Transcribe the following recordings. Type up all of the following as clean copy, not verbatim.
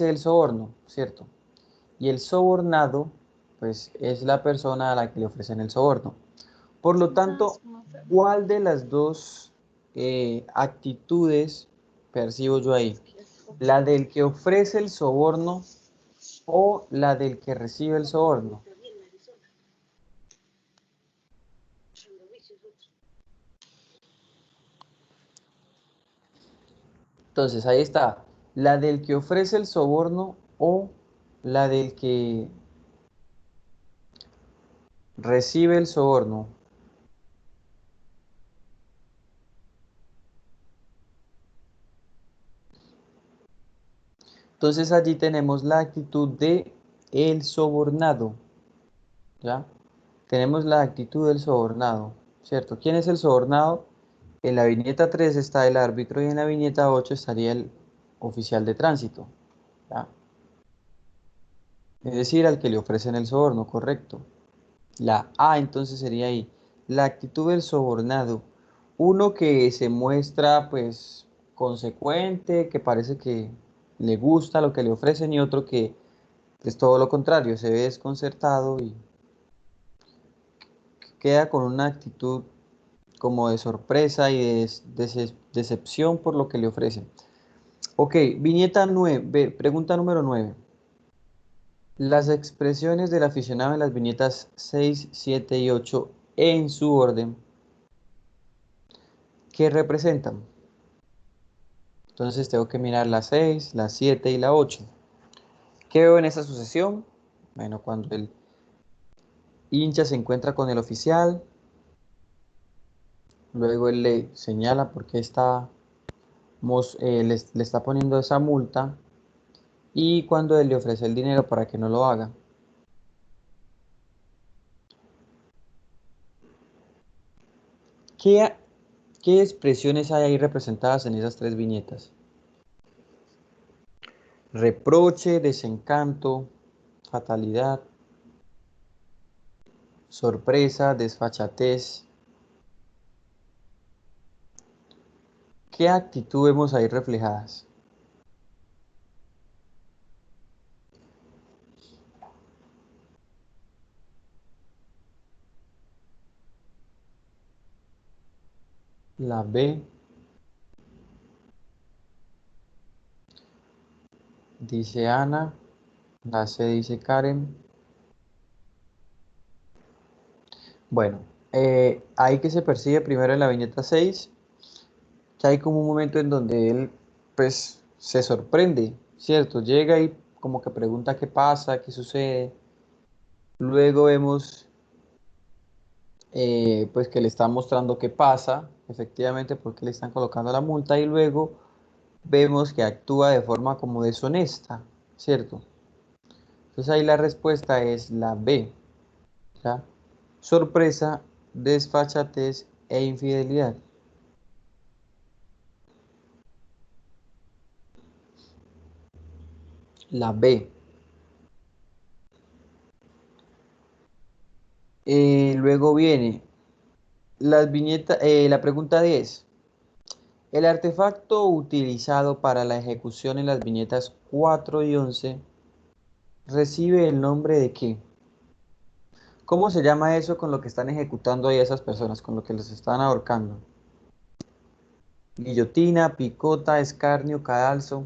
el soborno, ¿cierto? Y el sobornado, pues, es la persona a la que le ofrecen el soborno. Por lo tanto, ¿cuál de las dos actitudes percibo yo ahí? ¿La del que ofrece el soborno o la del que recibe el soborno? Entonces, ahí está. ¿La del que ofrece el soborno o la del que recibe el soborno? Entonces allí tenemos la actitud de el sobornado, ¿ya? Tenemos la actitud del sobornado, ¿cierto? ¿Quién es el sobornado? En la viñeta 3 está el árbitro y en la viñeta 8 estaría el oficial de tránsito, ¿ya? Es decir, al que le ofrecen el soborno, correcto. La A entonces sería ahí, la actitud del sobornado. Uno que se muestra pues consecuente, que parece que le gusta lo que le ofrecen y otro que es todo lo contrario, se ve desconcertado y queda con una actitud como de sorpresa y de decepción por lo que le ofrecen. Ok, viñeta 9, pregunta número 9. Las expresiones del aficionado en las viñetas 6, 7 y 8 en su orden, ¿qué representan? Entonces tengo que mirar la 6, la 7 y la 8. ¿Qué veo en esa sucesión? Bueno, cuando el hincha se encuentra con el oficial, luego él le señala por qué le está poniendo esa multa y cuando él le ofrece el dinero para que no lo haga. ¿Qué, qué expresiones hay ahí representadas en esas tres viñetas? Reproche, desencanto, fatalidad, sorpresa, desfachatez. ¿Qué actitud vemos ahí reflejadas? La B, dice Ana, la C dice Karen. Bueno, ahí que se percibe primero en la viñeta 6, que hay como un momento en donde él, pues, se sorprende, ¿cierto? Llega y como que pregunta qué pasa, qué sucede. Luego vemos, pues, que le están mostrando qué pasa, efectivamente, porque le están colocando la multa. Y luego vemos que actúa de forma como deshonesta, ¿cierto? Entonces ahí la respuesta es la B, ¿ya? Sorpresa, desfachatez e infidelidad. La B. Luego viene la pregunta 10. El artefacto utilizado para la ejecución en las viñetas 4 y 11 recibe el nombre de ¿qué? ¿Cómo se llama eso con lo que están ejecutando ahí a esas personas, con lo que los están ahorcando? Guillotina, picota, escarnio, cadalso.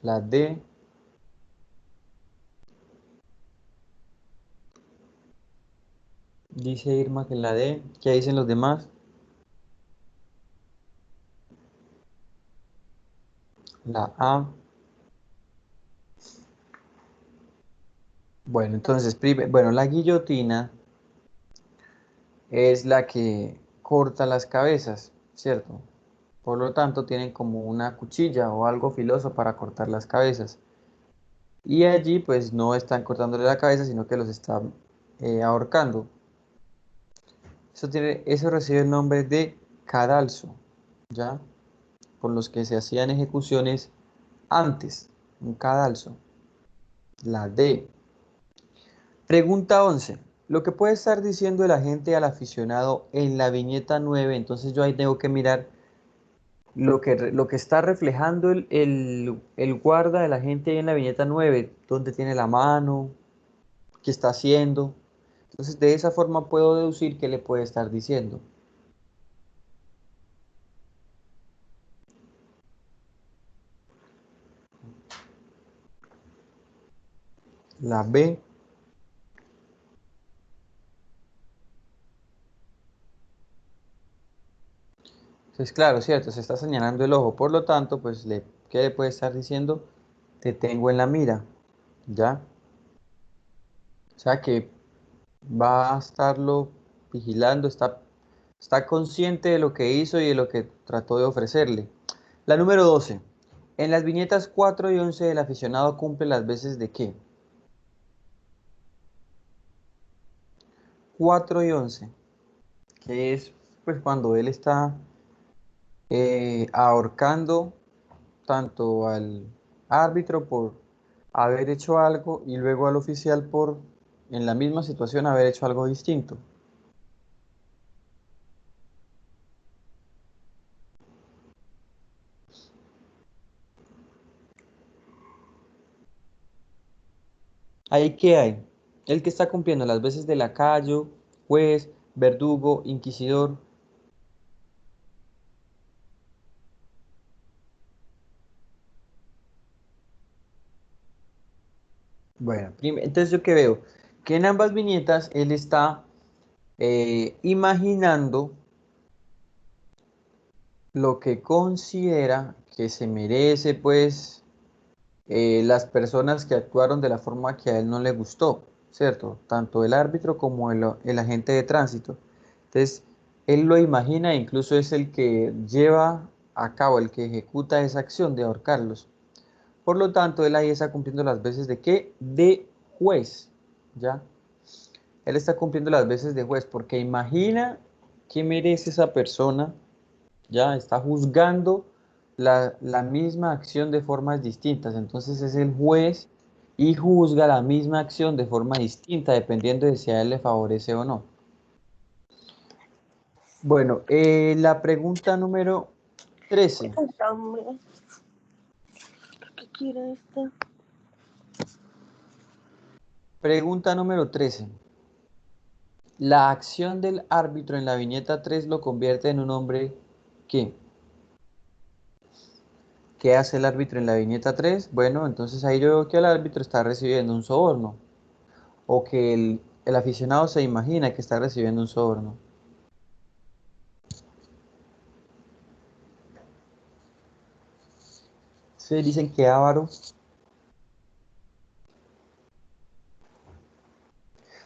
La D. Dice Irma que la D. ¿Qué dicen los demás? La A. Bueno, entonces, bueno, la guillotina es la que corta las cabezas, ¿cierto? Por lo tanto, tienen como una cuchilla o algo filoso para cortar las cabezas. Y allí, pues, no están cortándole la cabeza, sino que los están ahorcando. Eso recibe el nombre de cadalso, ¿ya? Por los que se hacían ejecuciones antes, un cadalso. La D. Pregunta 11. Lo que puede estar diciendo el agente al aficionado en la viñeta 9, entonces yo ahí tengo que mirar lo que está reflejando el guarda de la gente ahí en la viñeta 9, dónde tiene la mano, qué está haciendo. Entonces, de esa forma puedo deducir qué le puede estar diciendo. La B. Entonces, claro, cierto, se está señalando el ojo. Por lo tanto, pues, ¿qué le puede estar diciendo? Te tengo en la mira, ¿ya? O sea que va a estarlo vigilando, está consciente de lo que hizo y de lo que trató de ofrecerle. La número 12. En las viñetas 4 y 11 el aficionado cumple las veces de ¿qué? 4 y 11, que es pues cuando él está ahorcando tanto al árbitro por haber hecho algo y luego al oficial por en la misma situación haber hecho algo distinto. ¿Ahí qué hay? El que está cumpliendo las veces de lacayo, juez, verdugo, inquisidor. Bueno, entonces yo qué veo, que en ambas viñetas él está imaginando lo que considera que se merece, pues, las personas que actuaron de la forma que a él no le gustó, ¿cierto? Tanto el árbitro como el agente de tránsito. Entonces, él lo imagina e incluso es el que lleva a cabo, el que ejecuta esa acción de ahorcarlos. Por lo tanto, él ahí está cumpliendo las veces de qué? De juez, ¿ya? Él está cumpliendo las veces de juez porque imagina qué merece esa persona, ya está juzgando la misma acción de formas distintas. Entonces es el juez y juzga la misma acción de forma distinta, dependiendo de si a él le favorece o no. Bueno, la pregunta número 13. Cuéntame, ¿qué quiere esta? Pregunta número 13. La acción del árbitro en la viñeta 3 lo convierte en un hombre ¿qué? ¿Qué hace el árbitro en la viñeta 3? Bueno, entonces ahí yo veo que el árbitro está recibiendo un soborno o que el aficionado se imagina que está recibiendo un soborno. Se dicen que avaro.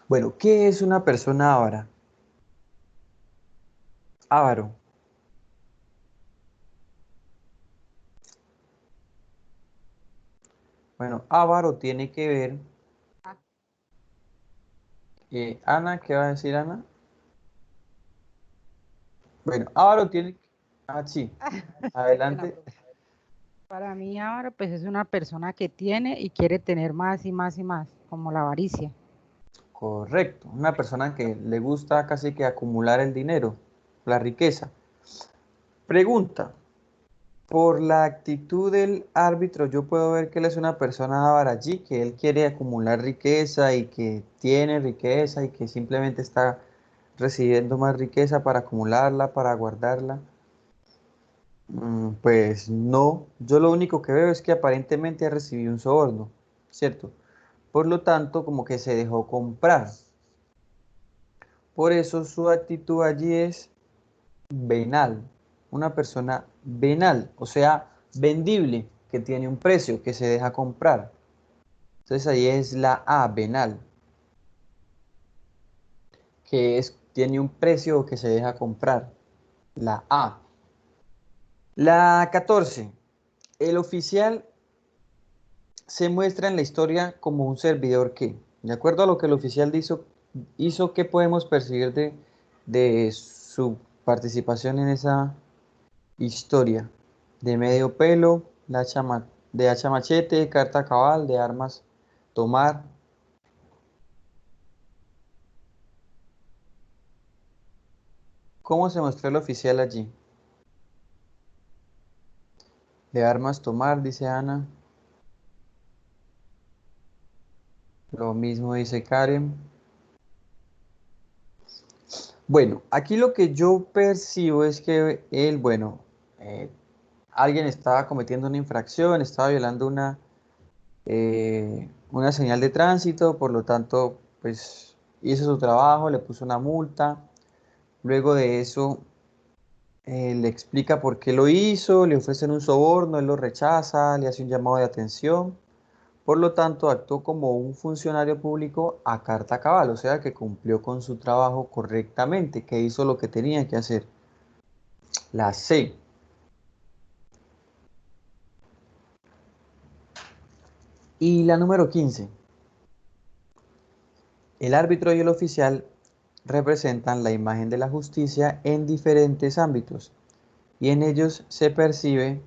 Bueno, ¿qué es una persona avara? Avaro. Bueno, avaro tiene que ver. Ana, ¿qué va a decir Ana? Bueno, avaro tiene. Ah, sí. Adelante. Para mí ahora pues es una persona que tiene y quiere tener más y más y más, como la avaricia. Correcto. Una persona que le gusta casi que acumular el dinero, la riqueza. Pregunta. Por la actitud del árbitro, yo puedo ver que él es una persona avara allí, que él quiere acumular riqueza y que tiene riqueza y que simplemente está recibiendo más riqueza para acumularla, para guardarla. Pues no, yo lo único que veo es que aparentemente ha recibido un soborno, ¿cierto? Por lo tanto, como que se dejó comprar. Por eso su actitud allí es venal, una persona venal, o sea, vendible, que tiene un precio, que se deja comprar. Entonces ahí es la A, venal, tiene un precio que se deja comprar. La A. La 14. El oficial se muestra en la historia como un servidor que, de acuerdo a lo que el oficial hizo, ¿qué podemos percibir de su participación en esa historia? De medio pelo, de hacha machete, carta cabal, de armas tomar. ¿Cómo se mostró el oficial allí? De armas tomar, dice Ana. Lo mismo dice Karen. Bueno, aquí lo que yo percibo es que él, bueno, eh, alguien estaba cometiendo una infracción, estaba violando una señal de tránsito, por lo tanto, pues hizo su trabajo, le puso una multa. Luego de eso, le explica por qué lo hizo, le ofrecen un soborno, él lo rechaza, le hace un llamado de atención. Por lo tanto, actuó como un funcionario público a carta cabal, o sea que cumplió con su trabajo correctamente, que hizo lo que tenía que hacer. La C. Y la número 15. El árbitro y el oficial representan la imagen de la justicia en diferentes ámbitos y en ellos se percibe.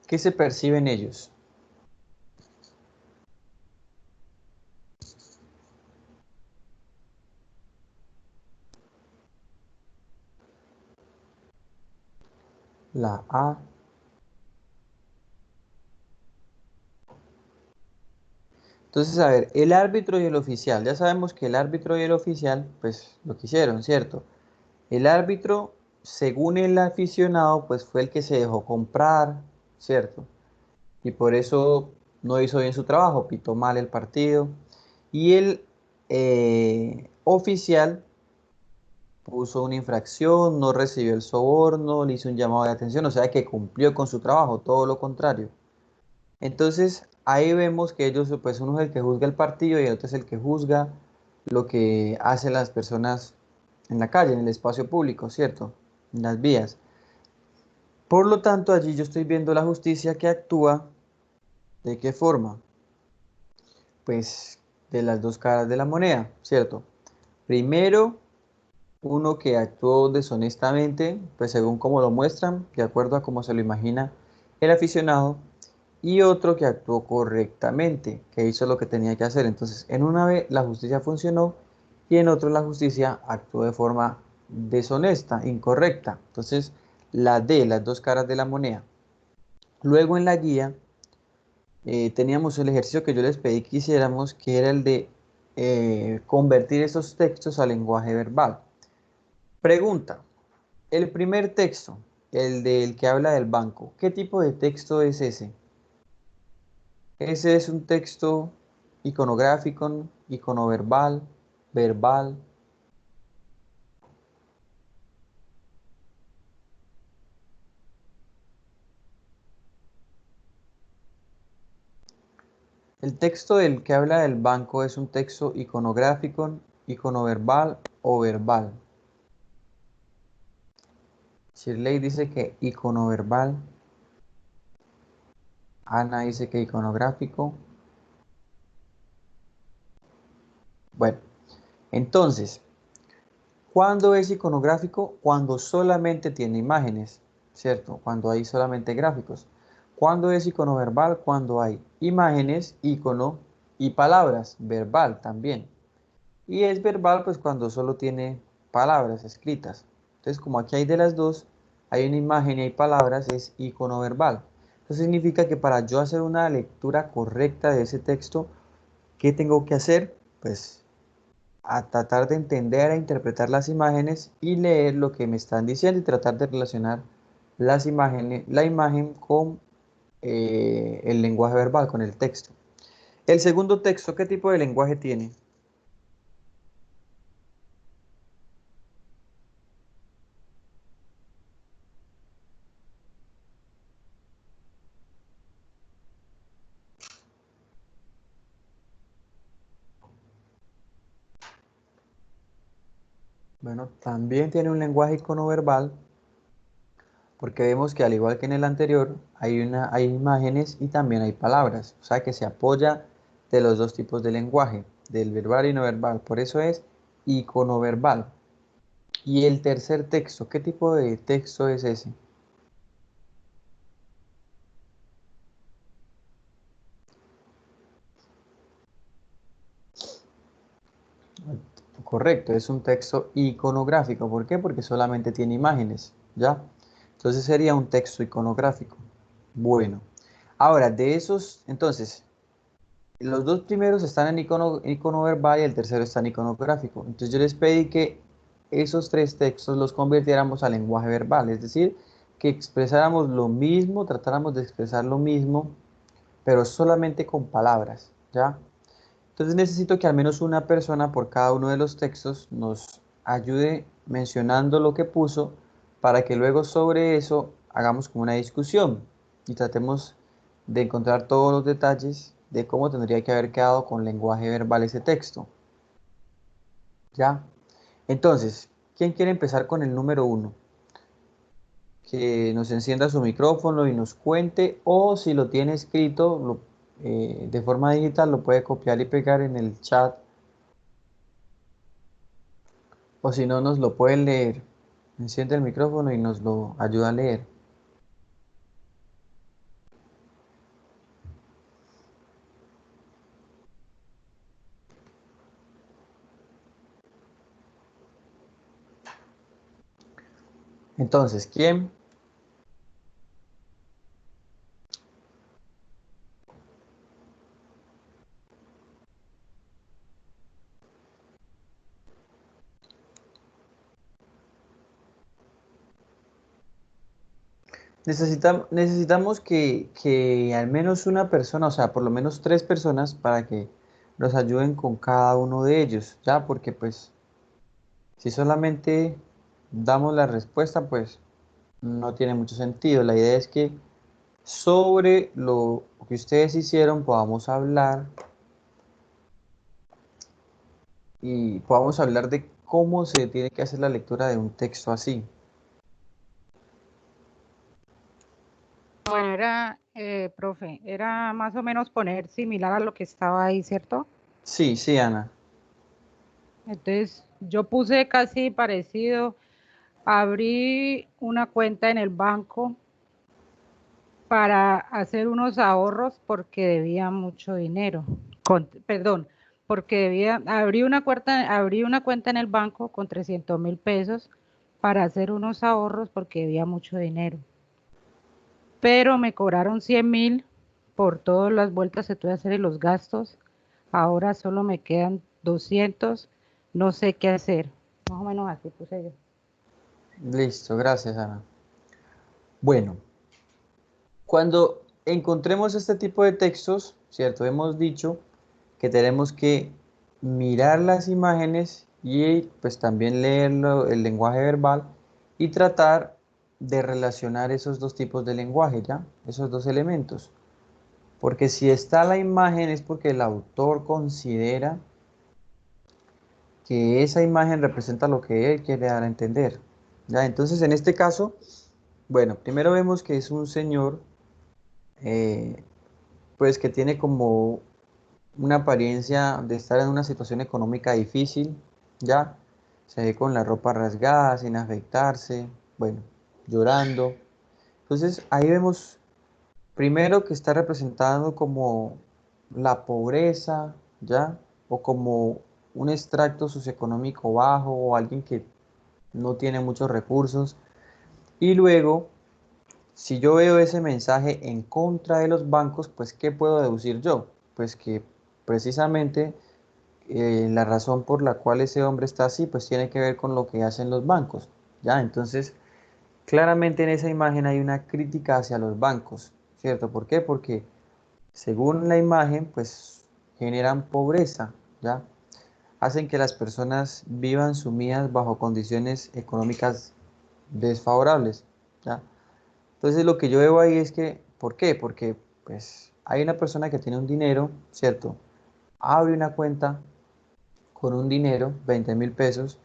¿Qué se percibe en ellos? La A. Entonces, a ver, el árbitro y el oficial. Ya sabemos que el árbitro y el oficial, pues lo quisieron, ¿cierto? El árbitro, según el aficionado, pues fue el que se dejó comprar, ¿cierto? Y por eso no hizo bien su trabajo, pitó mal el partido. Y el oficial puso una infracción, no recibió el soborno, le hizo un llamado de atención, o sea que cumplió con su trabajo, todo lo contrario. Entonces ahí vemos que ellos, pues uno es el que juzga el partido y el otro es el que juzga lo que hacen las personas en la calle, en el espacio público, ¿cierto? En las vías. Por lo tanto, allí yo estoy viendo la justicia que actúa, ¿de qué forma? Pues de las dos caras de la moneda, ¿cierto? Primero, uno que actuó deshonestamente, pues según como lo muestran, de acuerdo a cómo se lo imagina el aficionado, y otro que actuó correctamente, que hizo lo que tenía que hacer. Entonces, en una vez la justicia funcionó y en otro la justicia actuó de forma deshonesta, incorrecta. Entonces, la D, las dos caras de la moneda. Luego en la guía teníamos el ejercicio que yo les pedí que hiciéramos, que era el de convertir esos textos a lenguaje verbal. Pregunta, el primer texto, el del que habla del banco, ¿qué tipo de texto es ese? Ese es un texto iconográfico, iconoverbal, verbal. El texto del que habla del banco es un texto iconográfico, iconoverbal o verbal. Shirley dice que iconoverbal. Ana dice que iconográfico. Bueno, entonces, ¿cuándo es iconográfico? Cuando solamente tiene imágenes, ¿cierto? Cuando hay solamente gráficos. ¿Cuándo es iconoverbal? Cuando hay imágenes, icono y palabras, verbal también. Y es verbal pues cuando solo tiene palabras escritas. Entonces como aquí hay de las dos, hay una imagen y hay palabras, es iconoverbal. Eso significa que para yo hacer una lectura correcta de ese texto, ¿qué tengo que hacer? Pues a tratar de entender e interpretar las imágenes y leer lo que me están diciendo y tratar de relacionar las imágenes, la imagen con el lenguaje verbal, con el texto. El segundo texto, ¿qué tipo de lenguaje tiene? Bueno, también tiene un lenguaje iconoverbal porque vemos que al igual que en el anterior hay imágenes y también hay palabras, o sea que se apoya de los dos tipos de lenguaje, del verbal y no verbal, por eso es iconoverbal. Y el tercer texto, ¿qué tipo de texto es ese? Correcto, es un texto iconográfico. ¿Por qué? Porque solamente tiene imágenes, ¿ya? Entonces sería un texto iconográfico. Bueno, ahora de esos, entonces, los dos primeros están en icono verbal y el tercero está en iconográfico. Entonces yo les pedí que esos tres textos los convirtiéramos a lenguaje verbal, es decir, que expresáramos lo mismo, tratáramos de expresar lo mismo, pero solamente con palabras, ¿ya? Entonces necesito que al menos una persona por cada uno de los textos nos ayude mencionando lo que puso para que luego sobre eso hagamos como una discusión y tratemos de encontrar todos los detalles de cómo tendría que haber quedado con lenguaje verbal ese texto. ¿Ya? Entonces, ¿quién quiere empezar con el número uno? Que nos encienda su micrófono y nos cuente, o si lo tiene escrito de forma digital, lo puede copiar y pegar en el chat, o si no, nos lo puede leer. Enciende el micrófono y nos lo ayuda a leer. Entonces, ¿quién? Necesitamos que al menos una persona, o sea, por lo menos tres personas para que nos ayuden con cada uno de ellos, ¿ya? Porque pues si solamente damos la respuesta, pues no tiene mucho sentido. La idea es que sobre lo que ustedes hicieron podamos hablar y podamos hablar de cómo se tiene que hacer la lectura de un texto así. Bueno, profe, era más o menos poner similar a lo que estaba ahí, ¿cierto? Sí, sí, Ana. Entonces, yo puse casi parecido, abrí una cuenta en el banco para hacer unos ahorros porque debía mucho dinero. Perdón, porque abrí una cuenta en el banco con 300.000 pesos para hacer unos ahorros porque debía mucho dinero. Pero me cobraron 100.000 por todas las vueltas que tuve a hacer y los gastos. Ahora solo me quedan 200, no sé qué hacer. Más o menos así puse yo. Listo, gracias, Ana. Bueno, cuando encontremos este tipo de textos, ¿cierto? Hemos dicho que tenemos que mirar las imágenes y pues también leerlo, el lenguaje verbal y tratar de relacionar esos dos tipos de lenguaje, ¿ya? Esos dos elementos. Porque si está la imagen es porque el autor considera que esa imagen representa lo que él quiere dar a entender, ¿ya? Entonces, en este caso, bueno, primero vemos que es un señor, eh, pues que tiene como una apariencia de estar en una situación económica difícil, ¿ya? Se ve con la ropa rasgada, sin afeitarse, bueno, llorando. Entonces ahí vemos primero que está representado como la pobreza, ¿ya? O como un extracto socioeconómico bajo o alguien que no tiene muchos recursos. Y luego, si yo veo ese mensaje en contra de los bancos, pues ¿qué puedo deducir yo? Pues que precisamente la razón por la cual ese hombre está así, pues tiene que ver con lo que hacen los bancos, ¿ya? Entonces, claramente en esa imagen hay una crítica hacia los bancos, ¿cierto? ¿Por qué? Porque según la imagen, pues generan pobreza, ¿ya? Hacen que las personas vivan sumidas bajo condiciones económicas desfavorables, ¿ya? Entonces lo que yo veo ahí es que, ¿por qué? Porque pues hay una persona que tiene un dinero, ¿cierto? Abre una cuenta con un dinero, 20.000 pesos,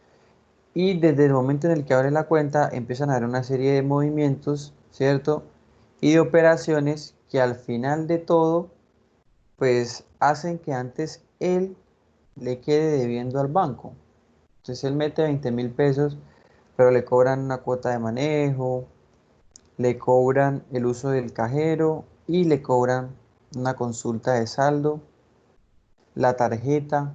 y desde el momento en el que abre la cuenta empiezan a haber una serie de movimientos, ¿cierto? Y de operaciones que al final de todo, pues hacen que antes él le quede debiendo al banco. Entonces él mete 20.000 pesos, pero le cobran una cuota de manejo, le cobran el uso del cajero y le cobran una consulta de saldo, la tarjeta.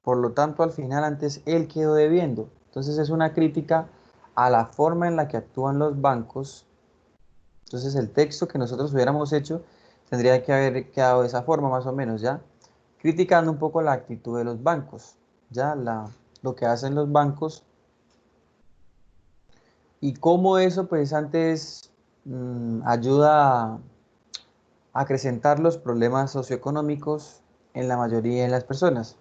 Por lo tanto, al final antes él quedó debiendo. Entonces es una crítica a la forma en la que actúan los bancos. Entonces el texto que nosotros hubiéramos hecho tendría que haber quedado de esa forma más o menos, ¿ya? Criticando un poco la actitud de los bancos, ¿ya? Lo que hacen los bancos y cómo eso pues antes ayuda a acrecentar los problemas socioeconómicos en la mayoría de las personas.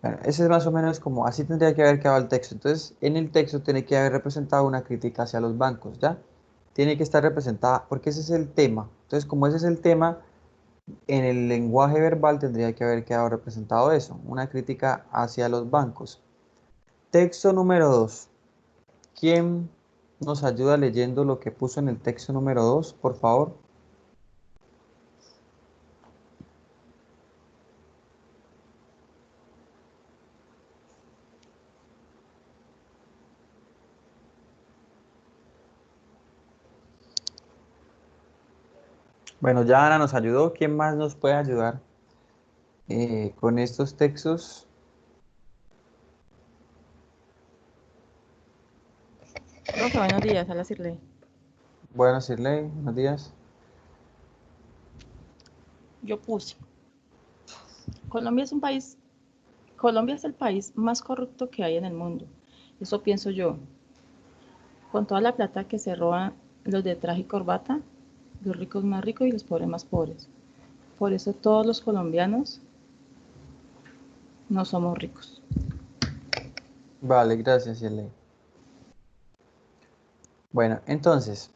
Bueno, ese es más o menos como, así tendría que haber quedado el texto. Entonces, en el texto tiene que haber representado una crítica hacia los bancos, ¿ya? Tiene que estar representada, porque ese es el tema. Entonces, como ese es el tema, en el lenguaje verbal tendría que haber quedado representado eso, una crítica hacia los bancos. Texto número 2. ¿Quién nos ayuda leyendo lo que puso en el texto número 2, por favor? Bueno, ya Ana nos ayudó. ¿Quién más nos puede ayudar con estos textos? Profe, buenos días, a la Cirle. Bueno, Sirley, buenos días. Yo puse, Colombia es un país, Colombia es el país más corrupto que hay en el mundo. Eso pienso yo. Con toda la plata que se roban los de traje y corbata, los ricos más ricos y los pobres más pobres. Por eso todos los colombianos no somos ricos. Vale, gracias, Sirley. Bueno, entonces,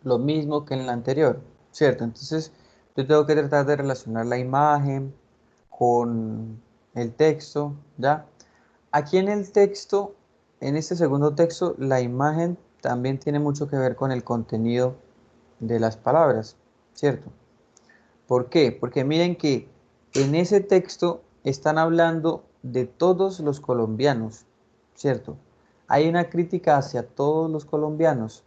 lo mismo que en la anterior, ¿cierto? Entonces, yo tengo que tratar de relacionar la imagen con el texto, ¿ya? Aquí en el texto, en este segundo texto, la imagen también tiene mucho que ver con el contenido de las palabras, ¿cierto? ¿Por qué? Porque miren que en ese texto están hablando de todos los colombianos, ¿cierto? Hay una crítica hacia todos los colombianos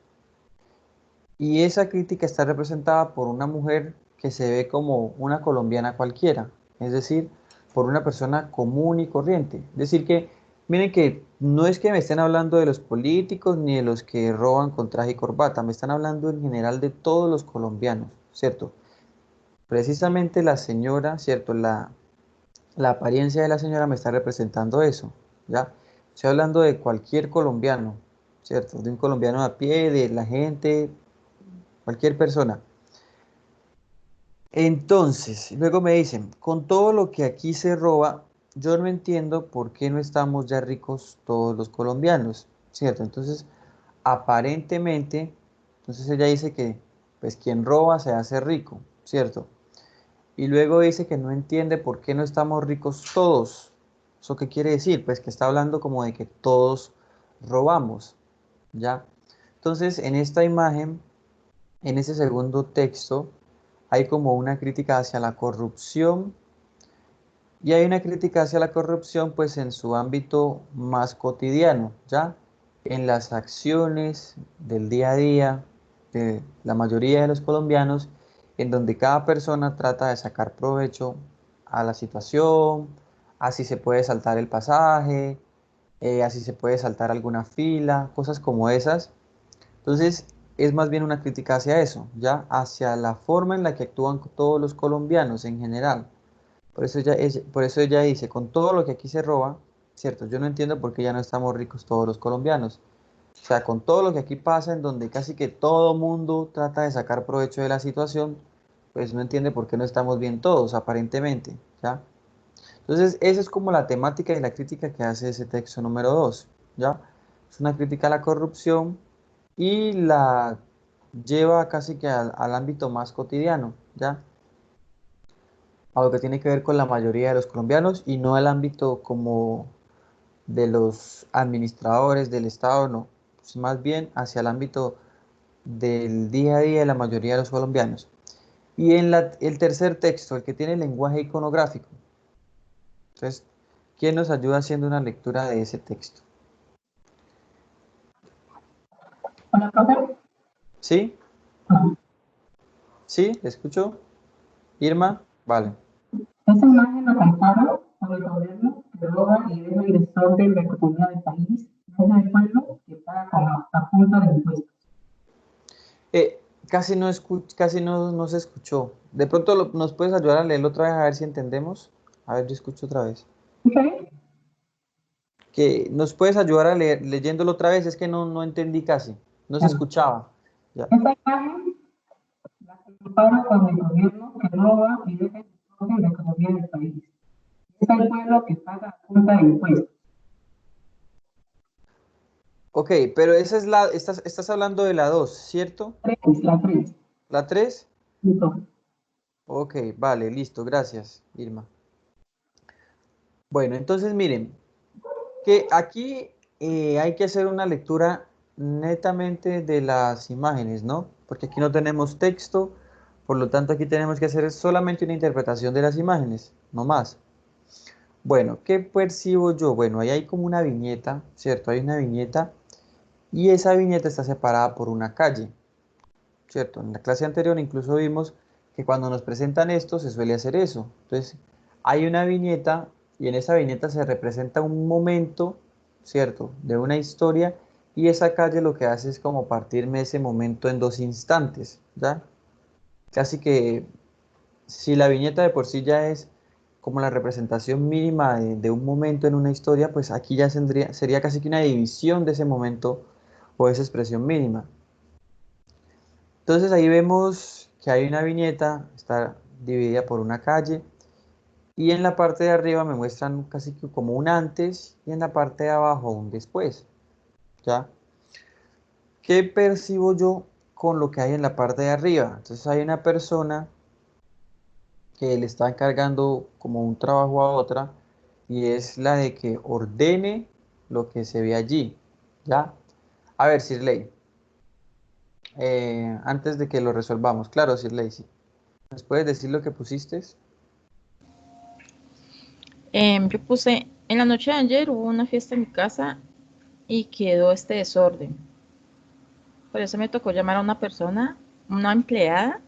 y esa crítica está representada por una mujer que se ve como una colombiana cualquiera, es decir, por una persona común y corriente. Es decir, que miren que no es que me estén hablando de los políticos ni de los que roban con traje y corbata, me están hablando en general de todos los colombianos, ¿cierto? Precisamente la señora, ¿cierto? La apariencia de la señora me está representando eso, ¿ya? Estoy hablando de cualquier colombiano, ¿cierto? De un colombiano a pie, de la gente, cualquier persona. Entonces, luego me dicen, con todo lo que aquí se roba, yo no entiendo por qué no estamos ya ricos todos los colombianos, ¿cierto? Entonces, aparentemente, entonces ella dice que, pues, quien roba se hace rico, ¿cierto? Y luego dice que no entiende por qué no estamos ricos todos. ¿Eso qué quiere decir? Pues que está hablando como de que todos robamos, ¿ya? Entonces, en esta imagen, en ese segundo texto, hay como una crítica hacia la corrupción y hay una crítica hacia la corrupción pues en su ámbito más cotidiano, ¿ya? En las acciones del día a día de la mayoría de los colombianos, en donde cada persona trata de sacar provecho a la situación, así se puede saltar el pasaje, así se puede saltar alguna fila, cosas como esas. Entonces, es más bien una crítica hacia eso, ¿ya? Hacia la forma en la que actúan todos los colombianos en general. Por eso ella dice, con todo lo que aquí se roba, ¿cierto? Yo no entiendo por qué ya no estamos ricos todos los colombianos. O sea, con todo lo que aquí pasa, en donde casi que todo mundo trata de sacar provecho de la situación, pues no entiende por qué no estamos bien todos, aparentemente, ¿ya? Entonces, esa es como la temática y la crítica que hace ese texto número 2, ¿ya? Es una crítica a la corrupción y la lleva casi que al ámbito más cotidiano, ¿ya? A lo que tiene que ver con la mayoría de los colombianos y no al ámbito como de los administradores del Estado, no, es más bien hacia el ámbito del día a día de la mayoría de los colombianos. Y en el tercer texto, el que tiene lenguaje iconográfico. Entonces, ¿quién nos ayuda haciendo una lectura de ese texto? Hola, profe. ¿Sí? ¿Sí? ¿Le escucho? ¿Irma? Vale. Esa imagen la comparo con el gobierno que roba y deja el desorden de la economía del país. Deja el pueblo que paga a punta de impuestos. Casi no se escuchó. De pronto nos puedes ayudar a leerlo otra vez a ver si entendemos. A ver, yo escucho otra vez. ¿Ok? Que nos puedes ayudar a leer leyéndolo otra vez, es que no entendí casi. No se escuchaba. Ya. Esa imagen la comparo con el gobierno que roba y deja el desorden de la economía del país. Es el pueblo que paga a punta de impuestos. Ok, pero esa es estás hablando de la 2, ¿cierto? La 3. ¿La 3? Listo. Ok, vale, listo, gracias, Irma. Bueno, entonces miren, que aquí hay que hacer una lectura netamente de las imágenes, ¿no? Porque aquí no tenemos texto, por lo tanto aquí tenemos que hacer solamente una interpretación de las imágenes, no más. Bueno, ¿qué percibo yo? Bueno, ahí hay como una viñeta, ¿cierto? Hay una viñeta y esa viñeta está separada por una calle, ¿cierto? En la clase anterior incluso vimos que cuando nos presentan esto se suele hacer eso. Entonces, hay una viñeta y en esa viñeta se representa un momento, ¿cierto? De una historia y esa calle lo que hace es como partirme ese momento en dos instantes, ¿ya? Casi que si la viñeta de por sí ya es como la representación mínima de un momento en una historia, pues aquí ya sería casi que una división de ese momento o esa expresión mínima. Entonces ahí vemos que hay una viñeta, está dividida por una calle y en la parte de arriba me muestran casi que como un antes y en la parte de abajo un después, ¿ya? ¿Qué percibo yo con lo que hay en la parte de arriba? Entonces hay una persona que le está encargando como un trabajo a otra y es la de que ordene lo que se ve allí, ¿ya? A ver, Sirley, antes de que lo resolvamos, claro, Sirley, sí. ¿Nos puedes decir lo que pusiste? Yo puse, en la noche de ayer hubo una fiesta en mi casa y quedó este desorden. Por eso me tocó llamar a una persona, una empleada,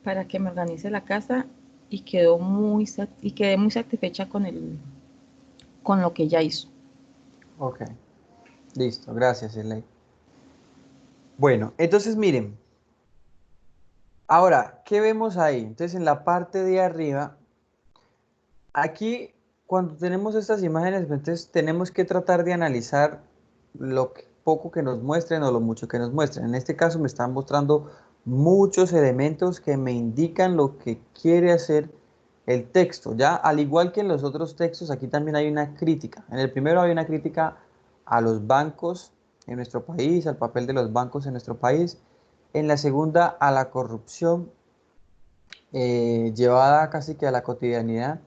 para que me organice la casa y quedé muy satisfecha con lo que ella hizo. Ok, listo, gracias, Sirley. Bueno, entonces miren, ahora, ¿qué vemos ahí? Entonces en la parte de arriba, aquí cuando tenemos estas imágenes, entonces tenemos que tratar de analizar poco que nos muestren o lo mucho que nos muestren. En este caso me están mostrando muchos elementos que me indican lo que quiere hacer el texto, ¿ya? Al igual que en los otros textos, aquí también hay una crítica. En el primero hay una crítica a los bancos en nuestro país, al papel de los bancos en nuestro país. En la segunda, a la corrupción llevada casi que a la cotidianidad.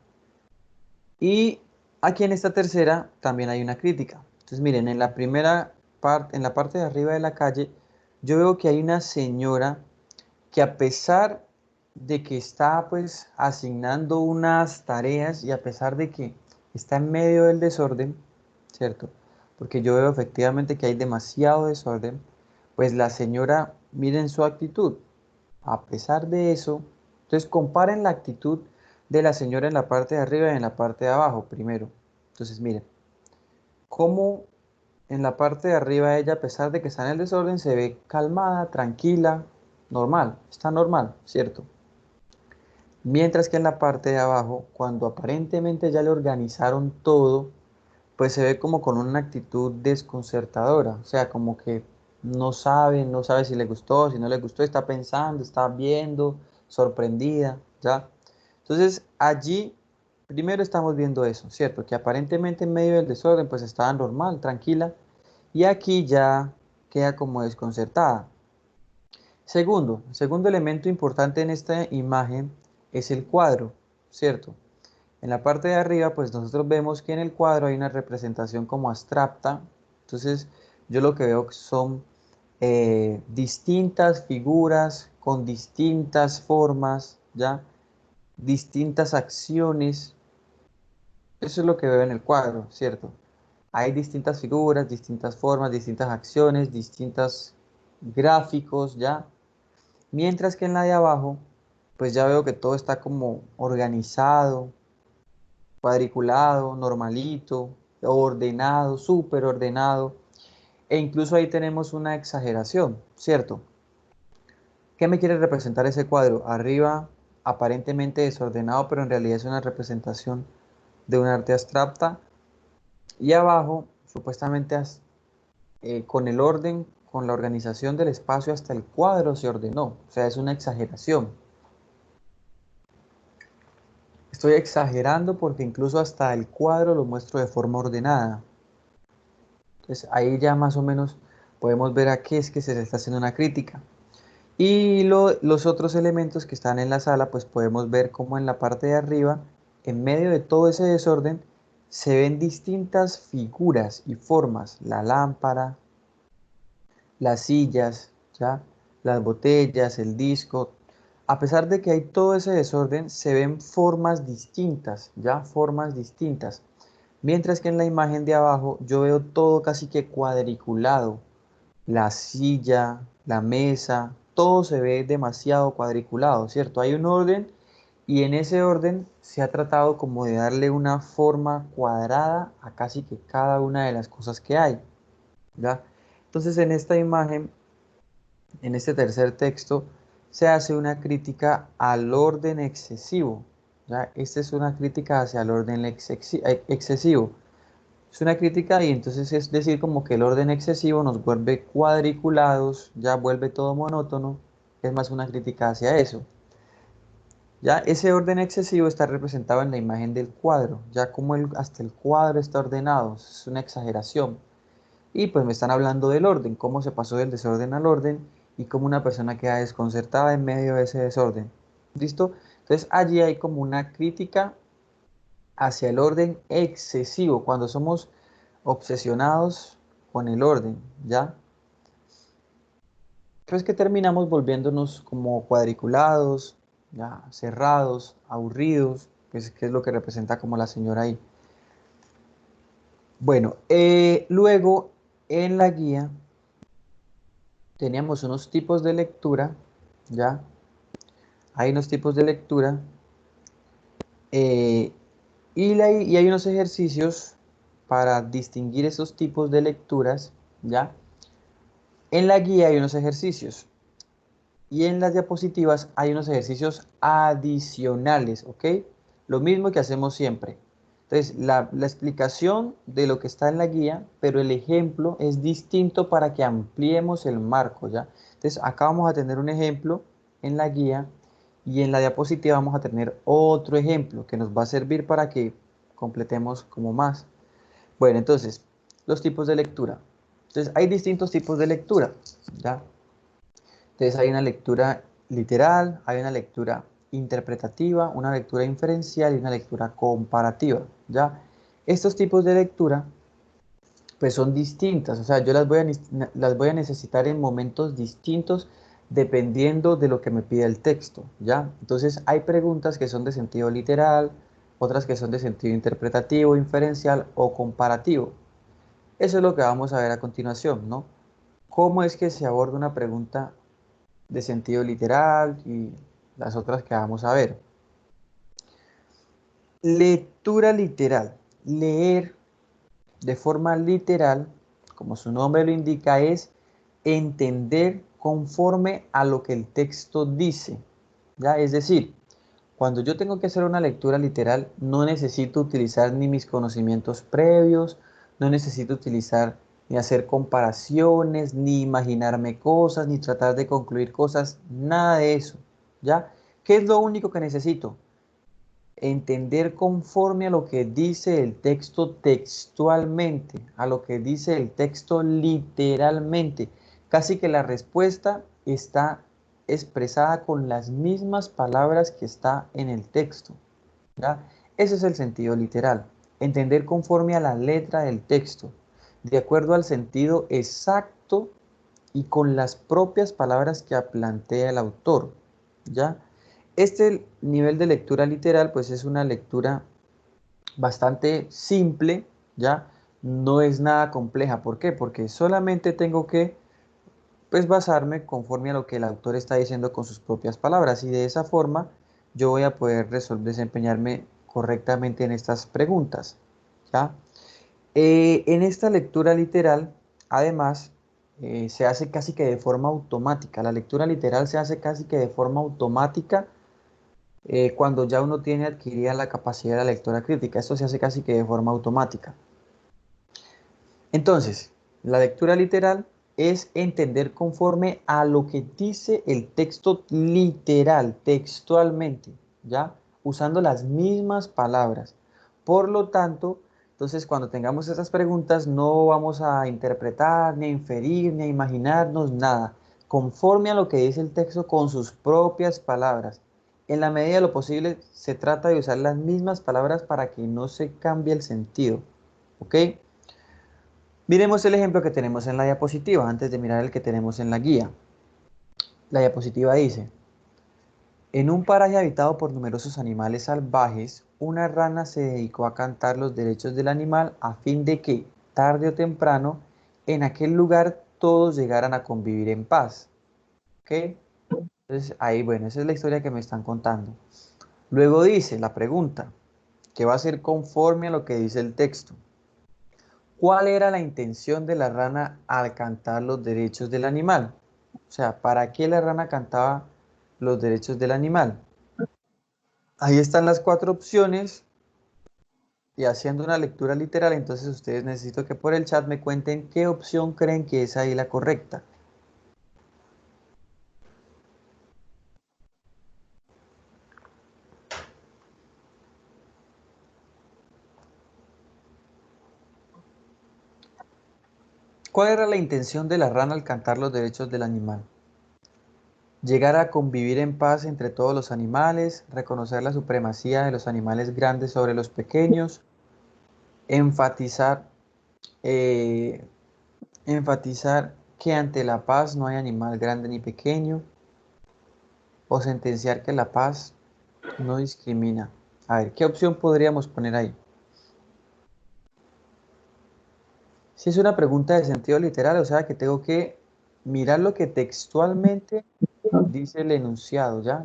Y aquí en esta tercera también hay una crítica. Entonces miren, en la primera parte, en la parte de arriba de la calle, yo veo que hay una señora que a pesar de que está pues asignando unas tareas y a pesar de que está en medio del desorden, ¿cierto? Porque yo veo efectivamente que hay demasiado desorden, pues la señora, miren su actitud. A pesar de eso, entonces comparen la actitud de la señora en la parte de arriba y en la parte de abajo primero. Entonces miren, cómo en la parte de arriba ella, a pesar de que está en el desorden, se ve calmada, tranquila, normal, está normal, ¿cierto? Mientras que en la parte de abajo, cuando aparentemente ya le organizaron todo, pues se ve como con una actitud desconcertadora, o sea, como que no sabe si le gustó, si no le gustó, está pensando, está viendo, sorprendida, ¿ya? Entonces allí, primero estamos viendo eso, ¿cierto? Que aparentemente en medio del desorden, pues estaba normal, tranquila, y aquí ya queda como desconcertada. Segundo, el segundo elemento importante en esta imagen es el cuadro, ¿cierto? En la parte de arriba, pues nosotros vemos que en el cuadro hay una representación como abstracta. Entonces, yo lo que veo son distintas figuras con distintas formas, ¿ya? Distintas acciones. Eso es lo que veo en el cuadro, ¿cierto? Hay distintas figuras, distintas formas, distintas acciones, distintos gráficos, ¿ya? Mientras que en la de abajo pues ya veo que todo está como organizado, cuadriculado, normalito, ordenado, súper ordenado. E incluso ahí tenemos una exageración, ¿cierto? ¿Qué me quiere representar ese cuadro? Arriba, aparentemente desordenado, pero en realidad es una representación de un arte abstracta. Y abajo, supuestamente con el orden, con la organización del espacio, hasta el cuadro se ordenó. O sea, es una exageración. Estoy exagerando porque incluso hasta el cuadro lo muestro de forma ordenada. Entonces ahí ya más o menos podemos ver a qué es que se le está haciendo una crítica. Y los otros elementos que están en la sala, pues podemos ver cómo en la parte de arriba, en medio de todo ese desorden, se ven distintas figuras y formas. La lámpara, las sillas, ¿ya? Las botellas, el disco. A pesar de que hay todo ese desorden, se ven formas distintas, ¿ya? Formas distintas. Mientras que en la imagen de abajo yo veo todo casi que cuadriculado. La silla, la mesa, todo se ve demasiado cuadriculado, ¿cierto? Hay un orden y en ese orden se ha tratado como de darle una forma cuadrada a casi que cada una de las cosas que hay, ¿ya? Entonces en esta imagen, en este tercer texto, se hace una crítica al orden excesivo, ¿ya? Esta es una crítica hacia el orden excesivo. Es una crítica y entonces es decir como que el orden excesivo nos vuelve cuadriculados, ya vuelve todo monótono, es más una crítica hacia eso. Ya ese orden excesivo está representado en la imagen del cuadro, ya como hasta el cuadro está ordenado, es una exageración. Y pues me están hablando del orden, cómo se pasó del desorden al orden y cómo una persona queda desconcertada en medio de ese desorden. ¿Listo? Entonces allí hay como una crítica hacia el orden excesivo, cuando somos obsesionados con el orden, ¿ya? Pues que terminamos volviéndonos como cuadriculados, ya cerrados, aburridos, pues que es lo que representa como la señora ahí. Bueno, luego en la guía teníamos unos tipos de lectura, ¿ya? Hay unos tipos de lectura eh, y hay unos ejercicios para distinguir esos tipos de lecturas, ¿ya? En la guía hay unos ejercicios y en las diapositivas hay unos ejercicios adicionales, ¿ok? Lo mismo que hacemos siempre. Entonces, la explicación de lo que está en la guía, pero el ejemplo es distinto para que ampliemos el marco, ¿ya? Entonces, acá vamos a tener un ejemplo en la guía y en la diapositiva vamos a tener otro ejemplo que nos va a servir para que completemos como más. Bueno, entonces, los tipos de lectura. Entonces, hay distintos tipos de lectura, ¿ya? Entonces, hay una lectura literal, hay una lectura interpretativa, una lectura inferencial y una lectura comparativa, ¿ya? Estos tipos de lectura, pues son distintas, o sea, yo las voy a necesitar en momentos distintos dependiendo de lo que me pida el texto, ¿ya? Entonces, hay preguntas que son de sentido literal, otras que son de sentido interpretativo, inferencial o comparativo. Eso es lo que vamos a ver a continuación, ¿no? ¿Cómo es que se aborda una pregunta de sentido literal y las otras que vamos a ver? Lectura literal. Leer de forma literal, como su nombre lo indica, es entender conforme a lo que el texto dice, ¿ya? Es decir, cuando yo tengo que hacer una lectura literal, no necesito utilizar ni mis conocimientos previos, no necesito utilizar ni hacer comparaciones, ni imaginarme cosas, ni tratar de concluir cosas, nada de eso, ¿ya? ¿Qué es lo único que necesito? Entender conforme a lo que dice el texto textualmente, a lo que dice el texto literalmente. Casi que la respuesta está expresada con las mismas palabras que está en el texto, ¿ya? Ese es el sentido literal, entender conforme a la letra del texto, de acuerdo al sentido exacto y con las propias palabras que plantea el autor, ¿ya? Este nivel de lectura literal, pues es una lectura bastante simple, ¿ya? No es nada compleja. ¿Por qué? Porque solamente tengo que pues basarme conforme a lo que el autor está diciendo con sus propias palabras, y de esa forma yo voy a poder desempeñarme correctamente en estas preguntas, ¿ya? En esta lectura literal, además, se hace casi que de forma automática. La lectura literal se hace casi que de forma automática cuando ya uno tiene adquirida la capacidad de la lectura crítica. Esto se hace casi que de forma automática. Entonces, la lectura literal es entender conforme a lo que dice el texto literal, textualmente, ¿ya? Usando las mismas palabras. Por lo tanto, entonces cuando tengamos esas preguntas no vamos a interpretar, ni a inferir, ni a imaginarnos nada. Conforme a lo que dice el texto con sus propias palabras. En la medida de lo posible se trata de usar las mismas palabras para que no se cambie el sentido. ¿Ok? Miremos el ejemplo que tenemos en la diapositiva antes de mirar el que tenemos en la guía. La diapositiva dice: en un paraje habitado por numerosos animales salvajes, una rana se dedicó a cantar los derechos del animal a fin de que, tarde o temprano, en aquel lugar todos llegaran a convivir en paz. ¿Ok? Entonces ahí, bueno, esa es la historia que me están contando. Luego dice la pregunta, que va a ser conforme a lo que dice el texto. ¿Cuál era la intención de la rana al cantar los derechos del animal? O sea, ¿para qué la rana cantaba los derechos del animal? Ahí están las 4 opciones y haciendo una lectura literal, entonces ustedes necesito que por el chat me cuenten qué opción creen que es ahí la correcta. ¿Cuál era la intención de la rana al cantar los derechos del animal? Llegar a convivir en paz entre todos los animales, reconocer la supremacía de los animales grandes sobre los pequeños, enfatizar, eh, enfatizar que ante la paz no hay animal grande ni pequeño, o sentenciar que la paz no discrimina. A ver, ¿qué opción podríamos poner ahí? Si es una pregunta de sentido literal, o sea que tengo que mirar lo que textualmente dice el enunciado, ¿ya?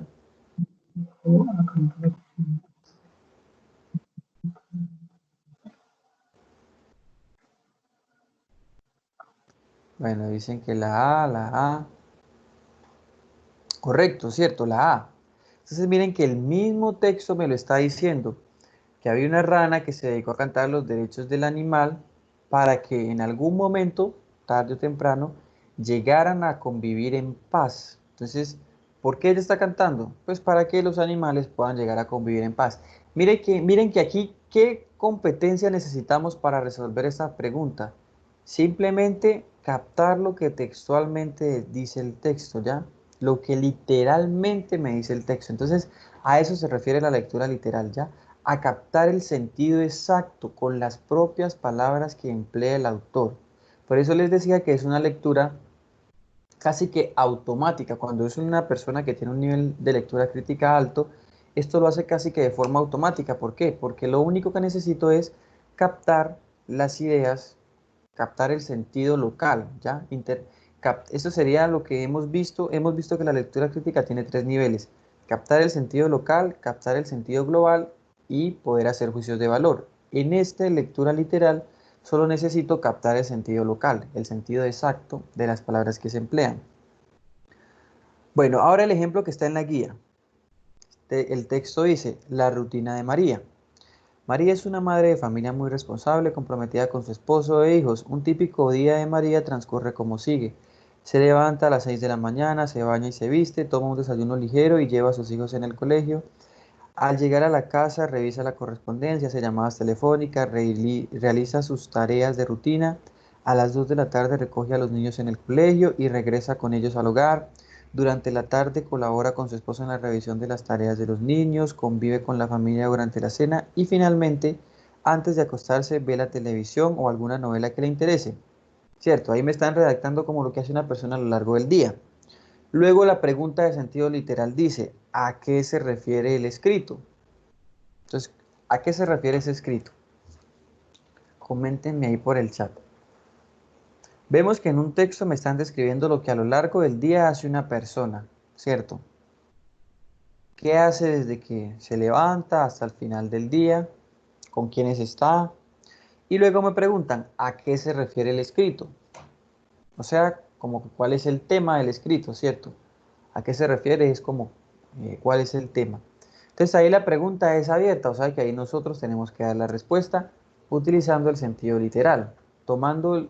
Bueno, dicen que la A. Correcto, cierto, la A. Entonces miren que el mismo texto me lo está diciendo, que había una rana que se dedicó a cantar los derechos del animal para que en algún momento, tarde o temprano, llegaran a convivir en paz. Entonces, ¿por qué ella está cantando? Pues para que los animales puedan llegar a convivir en paz. Miren que aquí, ¿qué competencia necesitamos para resolver esta pregunta? Simplemente captar lo que textualmente dice el texto, ¿ya? Lo que literalmente me dice el texto. Entonces, a eso se refiere la lectura literal, ¿ya? A captar el sentido exacto con las propias palabras que emplea el autor. Por eso les decía que es una lectura casi que automática. Cuando es una persona que tiene un nivel de lectura crítica alto, esto lo hace casi que de forma automática. ¿Por qué? Porque lo único que necesito es captar las ideas, captar el sentido local, ¿ya? Esto sería lo que hemos visto. Hemos visto que la lectura crítica tiene 3 niveles: captar el sentido local, captar el sentido global y poder hacer juicios de valor. En esta lectura literal solo necesito captar el sentido local, el sentido exacto de las palabras que se emplean. Bueno, ahora el ejemplo que está en la guía. El texto dice: la rutina de María. María es una madre de familia muy responsable, comprometida con su esposo e hijos. Un típico día de María transcurre como sigue. Se levanta a las 6 de la mañana, se baña y se viste, toma un desayuno ligero y lleva a sus hijos en el colegio. Al llegar a la casa, revisa la correspondencia, hace llamadas telefónicas, realiza sus tareas de rutina. A las 2 de la tarde recoge a los niños en el colegio y regresa con ellos al hogar. Durante la tarde colabora con su esposo en la revisión de las tareas de los niños, convive con la familia durante la cena y finalmente, antes de acostarse, ve la televisión o alguna novela que le interese. Cierto, ahí me están redactando como lo que hace una persona a lo largo del día. Luego la pregunta de sentido literal dice: ¿a qué se refiere el escrito? Entonces, ¿a qué se refiere ese escrito? Coméntenme ahí por el chat. Vemos que en un texto me están describiendo lo que a lo largo del día hace una persona, ¿cierto? ¿Qué hace desde que se levanta hasta el final del día? ¿Con quiénes está? Y luego me preguntan, ¿a qué se refiere el escrito? O sea, como que cuál es el tema del escrito, ¿cierto? ¿A qué se refiere? Es como, ¿cuál es el tema? Entonces ahí la pregunta es abierta, o sea que ahí nosotros tenemos que dar la respuesta utilizando el sentido literal, tomando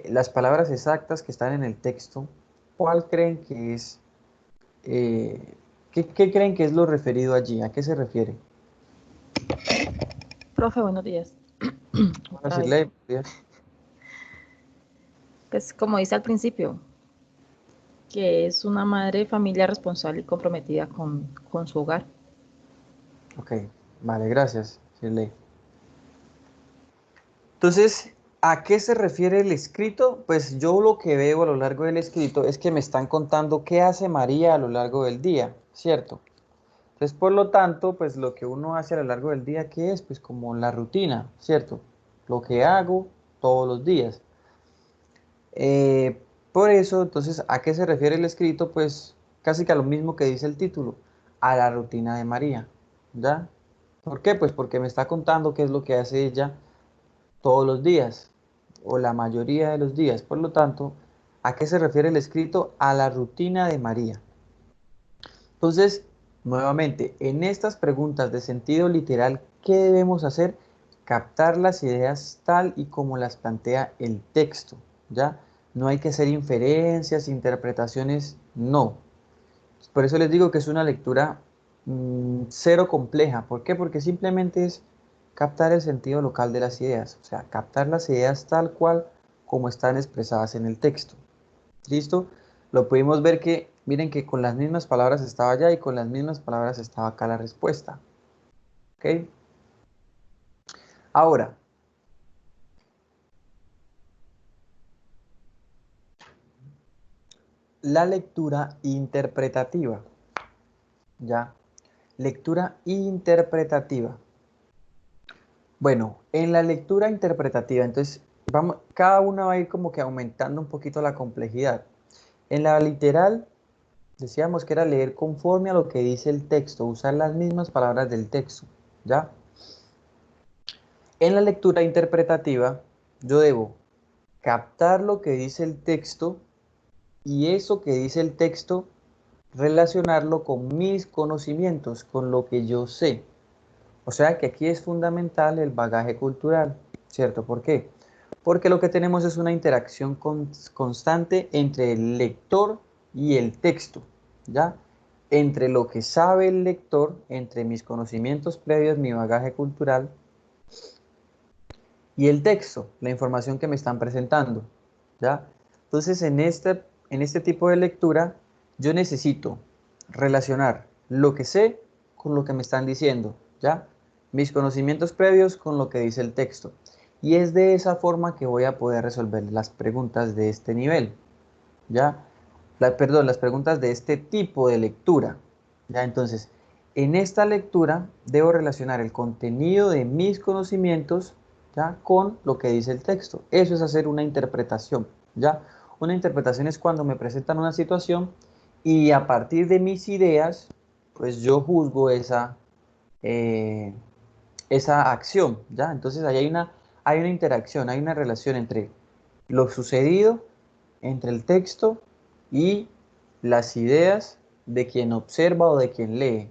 las palabras exactas que están en el texto. ¿Cuál creen que es, qué creen que es lo referido allí? ¿A qué se refiere? Profe, buenos días. Vamos a Otra vez. decirle, Pues como dice al principio, que es una madre de familia responsable y comprometida con su hogar. ok, vale, gracias, Shirley. Entonces, ¿a qué se refiere el escrito? Pues yo lo que veo a lo largo del escrito es que me están contando qué hace María a lo largo del día, ¿cierto? Entonces, por lo tanto, pues lo que uno hace a lo largo del día, ¿qué es? Pues como la rutina, ¿cierto? Lo que hago todos los días. Por eso, entonces, ¿a qué se refiere el escrito? Pues casi que a lo mismo que dice el título, a la rutina de María, ¿ya? ¿Por qué? Pues porque me está contando qué es lo que hace ella todos los días o la mayoría de los días. Por lo tanto, ¿a qué se refiere el escrito? A la rutina de María. Entonces, nuevamente, en estas preguntas de sentido literal, ¿qué debemos hacer? Captar las ideas tal y como las plantea el texto, ¿ya? No hay que hacer inferencias, interpretaciones, no. Por eso les digo que es una lectura cero compleja. ¿Por qué? Porque simplemente es captar el sentido local de las ideas, o sea, captar las ideas tal cual como están expresadas en el texto. ¿Listo? Lo pudimos ver que, miren que con las mismas palabras estaba allá y con las mismas palabras estaba acá la respuesta. ¿Ok? Ahora, la lectura interpretativa. ¿Ya? Lectura interpretativa. Bueno, en la lectura interpretativa, entonces, vamos, cada una va a ir como que aumentando un poquito la complejidad. En la literal, decíamos que era leer conforme a lo que dice el texto, usar las mismas palabras del texto, ¿ya? En la lectura interpretativa, yo debo captar lo que dice el texto y eso que dice el texto relacionarlo con mis conocimientos, con lo que yo sé. O sea que aquí es fundamental el bagaje cultural, ¿cierto? ¿Por qué? Porque lo que tenemos es una interacción constante entre el lector y el texto, ¿ya? Entre lo que sabe el lector, entre mis conocimientos previos, mi bagaje cultural, y el texto, la información que me están presentando, ¿ya? Entonces, en este tipo de lectura, yo necesito relacionar lo que sé con lo que me están diciendo, ¿ya? Mis conocimientos previos con lo que dice el texto. Y es de esa forma que voy a poder resolver las preguntas de este nivel, ¿ya? Perdón, las preguntas de este tipo de lectura, ¿ya? Entonces, en esta lectura debo relacionar el contenido de mis conocimientos, ¿ya? Con lo que dice el texto. Eso es hacer una interpretación, ¿ya? Una interpretación es cuando me presentan una situación y a partir de mis ideas, pues yo juzgo eh, esa acción, ¿ya? Entonces ahí hay una interacción, hay una relación entre lo sucedido, entre el texto y las ideas de quien observa o de quien lee.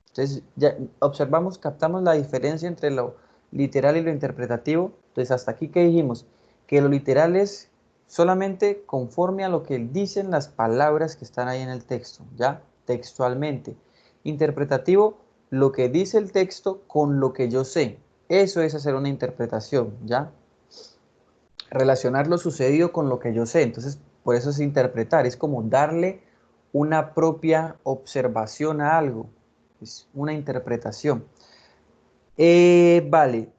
Entonces ya observamos, captamos la diferencia entre lo literal y lo interpretativo. Entonces hasta aquí que dijimos que lo literal es solamente conforme a lo que dicen las palabras que están ahí en el texto, ¿ya? Textualmente. Interpretativo, lo que dice el texto con lo que yo sé. Eso es hacer una interpretación, ¿ya? Relacionar lo sucedido con lo que yo sé. Entonces, por eso es interpretar, es como darle una propia observación a algo, es una interpretación. Vale,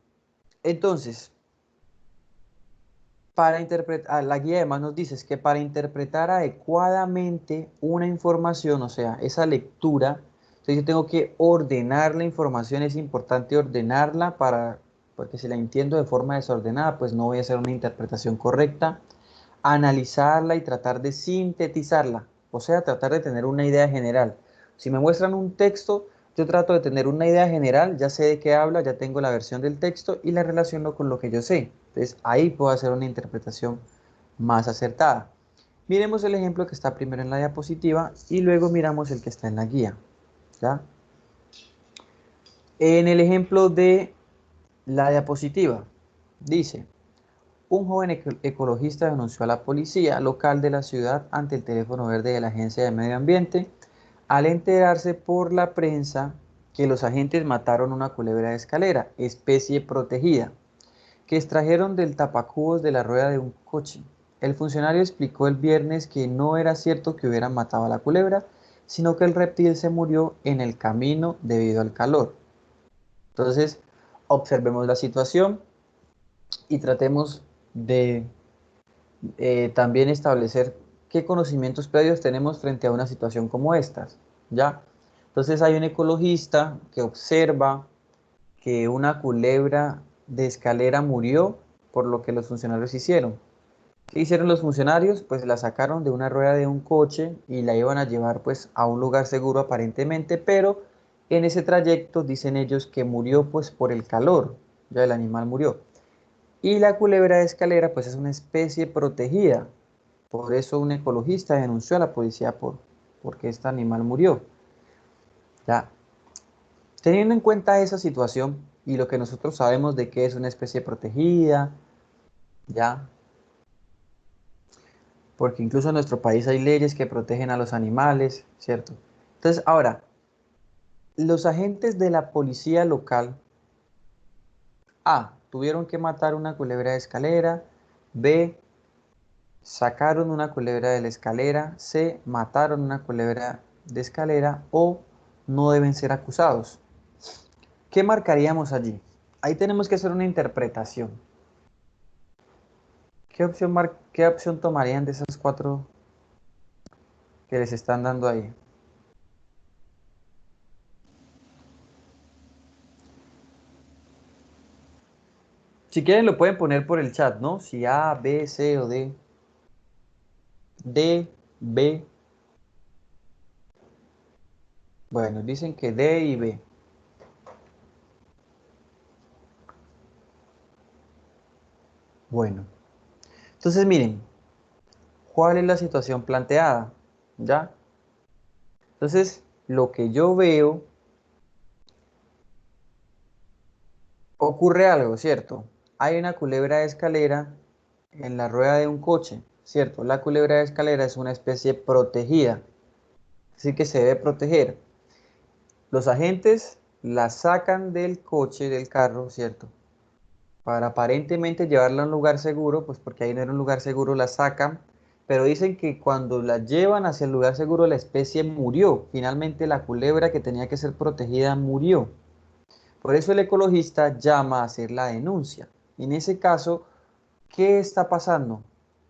entonces, para interpretar, la guía además nos dice que para interpretar adecuadamente una información, o sea, esa lectura, entonces yo tengo que ordenar la información, es importante ordenarla porque si la entiendo de forma desordenada, pues no voy a hacer una interpretación correcta. analizarla y tratar de sintetizarla, o sea, tratar de tener una idea general. Si me muestran un texto, yo trato de tener una idea general, ya sé de qué habla, ya tengo la versión del texto y la relaciono con lo que yo sé. Entonces ahí puedo hacer una interpretación más acertada. Miremos el ejemplo que está primero en la diapositiva y luego miramos el que está en la guía, ¿ya? En el ejemplo de la diapositiva, dice: un joven ecologista denunció a la policía local de la ciudad ante el teléfono verde de la Agencia de Medio Ambiente al enterarse por la prensa que los agentes mataron una culebra de escalera, especie protegida, que extrajeron del tapacubos de la rueda de un coche. El funcionario explicó el viernes que no era cierto que hubieran matado a la culebra, sino que el reptil se murió en el camino debido al calor. Entonces, observemos la situación y tratemos de también establecer qué conocimientos previos tenemos frente a una situación como estas, ¿ya? Entonces hay un ecologista que observa que una culebra de escalera murió por lo que los funcionarios hicieron. ¿Qué hicieron los funcionarios? Pues la sacaron de una rueda de un coche y la iban a llevar pues a un lugar seguro aparentemente, pero en ese trayecto dicen ellos que murió pues por el calor, ya el animal murió. Y la culebra de escalera pues es una especie protegida, por eso un ecologista denunció a la policía porque este animal murió. Ya, teniendo en cuenta esa situación y lo que nosotros sabemos de que es una especie protegida, ya, porque incluso en nuestro país hay leyes que protegen a los animales, ¿cierto? Entonces, ahora, los agentes de la policía local, A, tuvieron que matar una culebra de escalera, B, sacaron una culebra de la escalera, C, mataron una culebra de escalera o no deben ser acusados. ¿Qué marcaríamos allí? Ahí tenemos que hacer una interpretación. ¿Qué opción tomarían de esas cuatro que les están dando ahí? Si quieren lo pueden poner por el chat, ¿no? Si A, B, C o D. D, B. Bueno, dicen que D y B. Bueno, entonces miren, ¿cuál es la situación planteada? ¿Ya? Entonces, lo que yo veo, ocurre algo, ¿cierto? Hay una culebra de escalera en la rueda de un coche, ¿cierto? La culebra de escalera es una especie protegida, así que se debe proteger. Los agentes la sacan del coche, del carro, ¿cierto? Para aparentemente llevarla a un lugar seguro, pues porque ahí no era un lugar seguro, la sacan, pero dicen que cuando la llevan hacia el lugar seguro la especie murió. Finalmente la culebra que tenía que ser protegida murió. Por eso el ecologista llama a hacer la denuncia. En ese caso, ¿qué está pasando?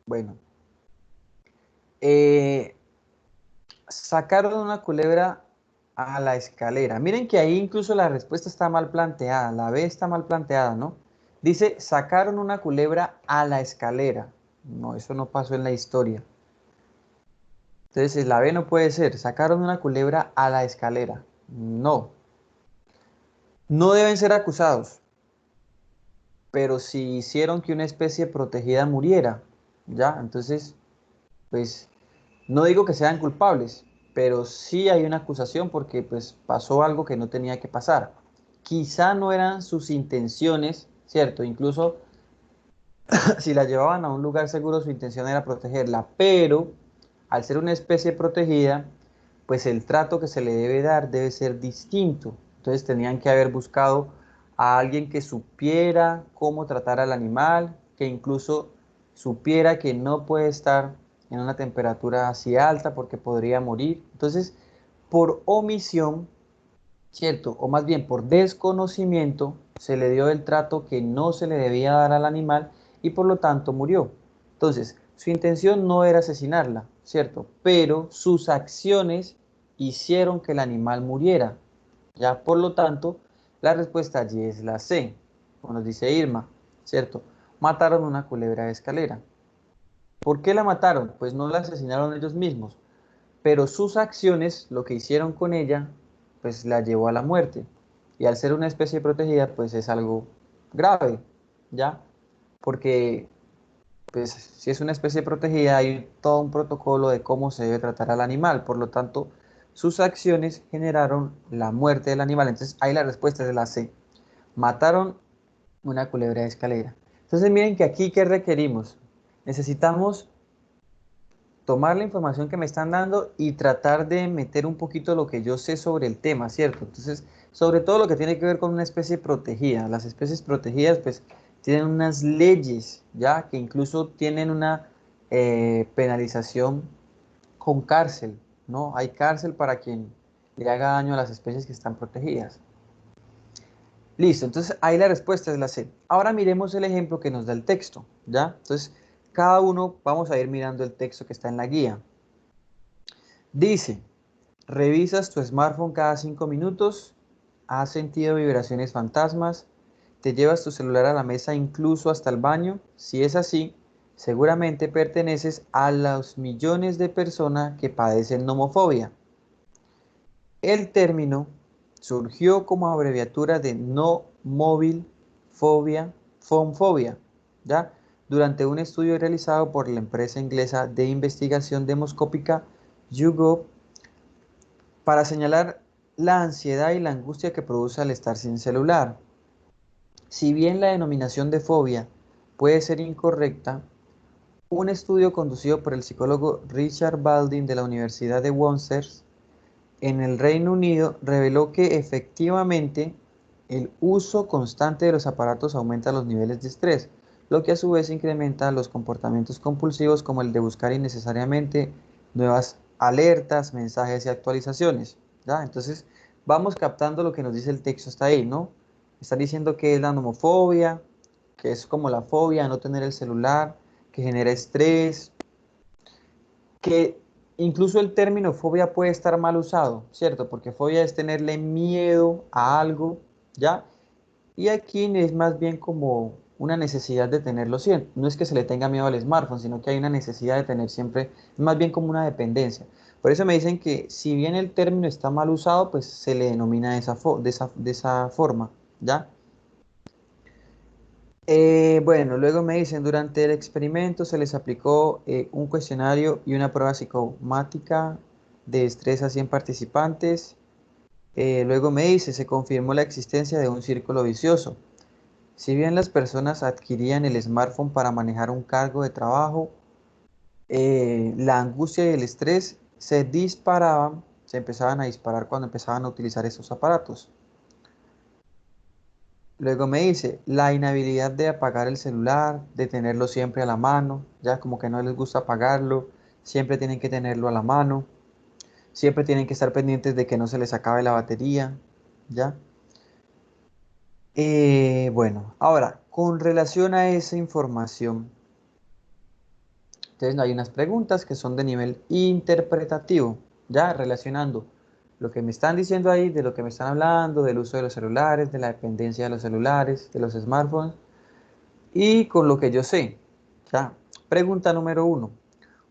Bueno, eh, sacaron una culebra a la escalera. Miren que ahí incluso la respuesta está mal planteada, la B está mal planteada, ¿no? Dice, sacaron una culebra a la escalera. No, eso no pasó en la historia. Entonces, la B no puede ser, sacaron una culebra a la escalera. No, no deben ser acusados, pero si hicieron que una especie protegida muriera, ¿ya? Entonces, pues no digo que sean culpables, pero sí hay una acusación porque pues pasó algo que no tenía que pasar. Quizá no eran sus intenciones, ¿cierto? Incluso si la llevaban a un lugar seguro, su intención era protegerla, pero al ser una especie protegida, pues el trato que se le debe dar debe ser distinto. Entonces tenían que haber buscado a alguien que supiera cómo tratar al animal, que incluso supiera que no puede estar en una temperatura así alta porque podría morir. Entonces, por omisión, ¿cierto? O más bien por desconocimiento, se le dio el trato que no se le debía dar al animal y por lo tanto murió. Entonces, su intención no era asesinarla, ¿cierto? Pero sus acciones hicieron que el animal muriera. Ya, por lo tanto, la respuesta allí es la C, como nos dice Irma, ¿cierto? Mataron una culebra de escalera. ¿Por qué la mataron? Pues no la asesinaron ellos mismos, pero sus acciones, lo que hicieron con ella, pues la llevó a la muerte. Y al ser una especie protegida, pues es algo grave, ¿ya? Porque, pues, si es una especie protegida, hay todo un protocolo de cómo se debe tratar al animal. Por lo tanto, sus acciones generaron la muerte del animal. Entonces, ahí la respuesta es la C. Mataron una culebra de escalera. Entonces, miren que aquí, ¿qué requerimos? Necesitamos tomar la información que me están dando y tratar de meter un poquito lo que yo sé sobre el tema, ¿cierto? Entonces, sobre todo lo que tiene que ver con una especie protegida. Las especies protegidas, pues, tienen unas leyes, ¿ya? Que incluso tienen una penalización con cárcel, ¿no? Hay cárcel para quien le haga daño a las especies que están protegidas. Listo, entonces ahí la respuesta es la C. Ahora miremos el ejemplo que nos da el texto, ¿ya? Entonces, cada uno vamos a ir mirando el texto que está en la guía. Dice, revisas tu smartphone cada 5 minutos, has sentido vibraciones fantasmas, te llevas tu celular a la mesa incluso hasta el baño. Si es así, seguramente perteneces a los millones de personas que padecen nomofobia. El término surgió como abreviatura de no móvil fobia, fonfobia, ¿ya? Durante un estudio realizado por la empresa inglesa de investigación demoscópica YouGov para señalar la ansiedad y la angustia que produce al estar sin celular. Si bien la denominación de fobia puede ser incorrecta, un estudio conducido por el psicólogo Richard Baldwin de la Universidad de Worcester en el Reino Unido reveló que efectivamente el uso constante de los aparatos aumenta los niveles de estrés, lo que a su vez incrementa los comportamientos compulsivos como el de buscar innecesariamente nuevas alertas, mensajes y actualizaciones, ¿ya? Entonces vamos captando lo que nos dice el texto hasta ahí, ¿no? Está diciendo que es la nomofobia, que es como la fobia a no tener el celular, que genera estrés, que incluso el término fobia puede estar mal usado, ¿cierto? Porque fobia es tenerle miedo a algo, ¿ya? Y aquí es más bien como una necesidad de tenerlo siempre. No es que se le tenga miedo al smartphone, sino que hay una necesidad de tener siempre, es más bien como una dependencia. Por eso me dicen que si bien el término está mal usado, pues se le denomina de esa forma, ¿ya? Bueno, luego me dicen, durante el experimento se les aplicó un cuestionario y una prueba psicomática de estrés a 100 participantes. Luego me dice, se confirmó la existencia de un círculo vicioso. Si bien las personas adquirían el smartphone para manejar un cargo de trabajo, la angustia y el estrés se empezaban a disparar cuando empezaban a utilizar esos aparatos. Luego me dice, la inhabilidad de apagar el celular, de tenerlo siempre a la mano, ya como que no les gusta apagarlo, siempre tienen que tenerlo a la mano, siempre tienen que estar pendientes de que no se les acabe la batería, ¿ya? Bueno, ahora, con relación a esa información, entonces hay unas preguntas que son de nivel interpretativo, ya relacionando lo que me están diciendo ahí, de lo que me están hablando, del uso de los celulares, de la dependencia de los celulares, de los smartphones, y con lo que yo sé. Ya. Pregunta número 1.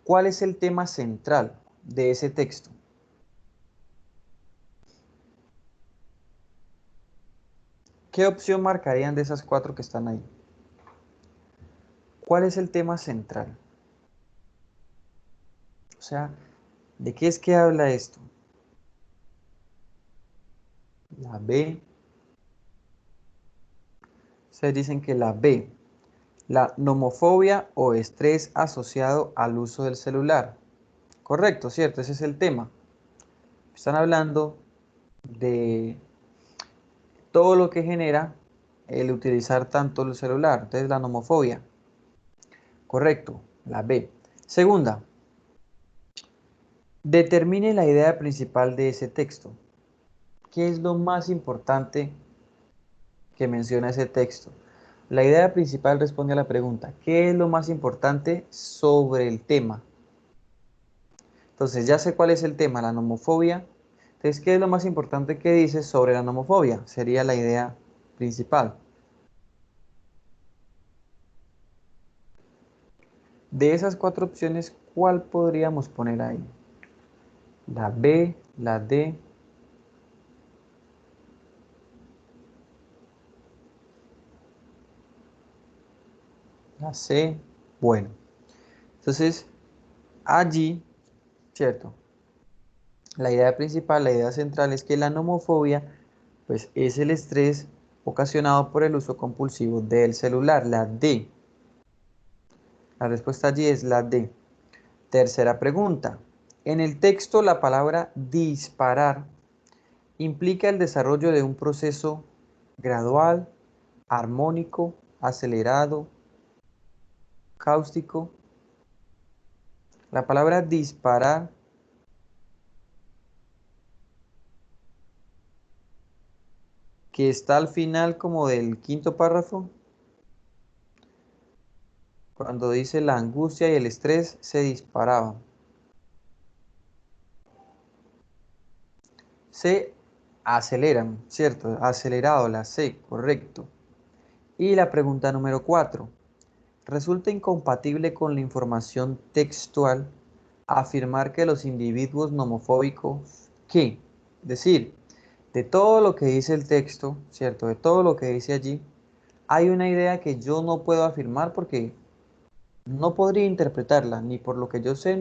¿Cuál es el tema central de ese texto? ¿Qué opción marcarían de esas 4 que están ahí? ¿Cuál es el tema central? O sea, ¿de qué es que habla esto? La B. Ustedes dicen que la B. La nomofobia o estrés asociado al uso del celular. Correcto, ¿cierto? Ese es el tema. Están hablando de todo lo que genera el utilizar tanto el celular. Entonces la nomofobia. Correcto, la B. Segunda, determine la idea principal de ese texto. ¿Qué es lo más importante que menciona ese texto? La idea principal responde a la pregunta, ¿qué es lo más importante sobre el tema? Entonces ya sé cuál es el tema, la nomofobia. Entonces, ¿qué es lo más importante que dice sobre la nomofobia? Sería la idea principal. De esas 4 opciones, ¿cuál podríamos poner ahí? La B, la D. La C. Bueno, entonces allí, ¿cierto? La idea principal, la idea central es que la nomofobia, pues es el estrés ocasionado por el uso compulsivo del celular, la D. La respuesta allí es la D. Tercera pregunta. En el texto la palabra disparar implica el desarrollo de un proceso gradual, armónico, acelerado, cáustico. La palabra disparar que está al final como del quinto párrafo, cuando dice la angustia y el estrés se disparaban. Se aceleran, ¿cierto? Acelerado, la C, correcto. Y la pregunta número 4. Resulta incompatible con la información textual afirmar que los individuos nomofóbicos, ¿qué? Decir, de todo lo que dice el texto, ¿cierto? De todo lo que dice allí, hay una idea que yo no puedo afirmar porque no podría interpretarla ni por lo que yo sé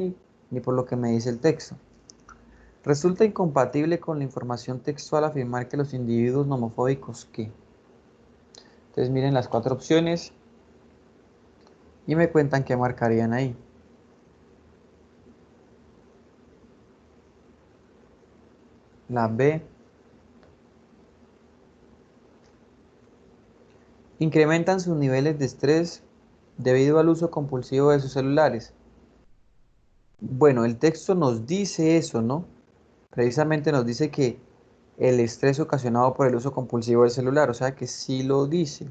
ni por lo que me dice el texto. Resulta incompatible con la información textual afirmar que los individuos nomofóbicos, ¿qué? Entonces miren las 4 opciones y me cuentan qué marcarían ahí. La B. Incrementan sus niveles de estrés debido al uso compulsivo de sus celulares. Bueno, el texto nos dice eso, ¿no? Precisamente nos dice que el estrés ocasionado por el uso compulsivo del celular, o sea que sí lo dice.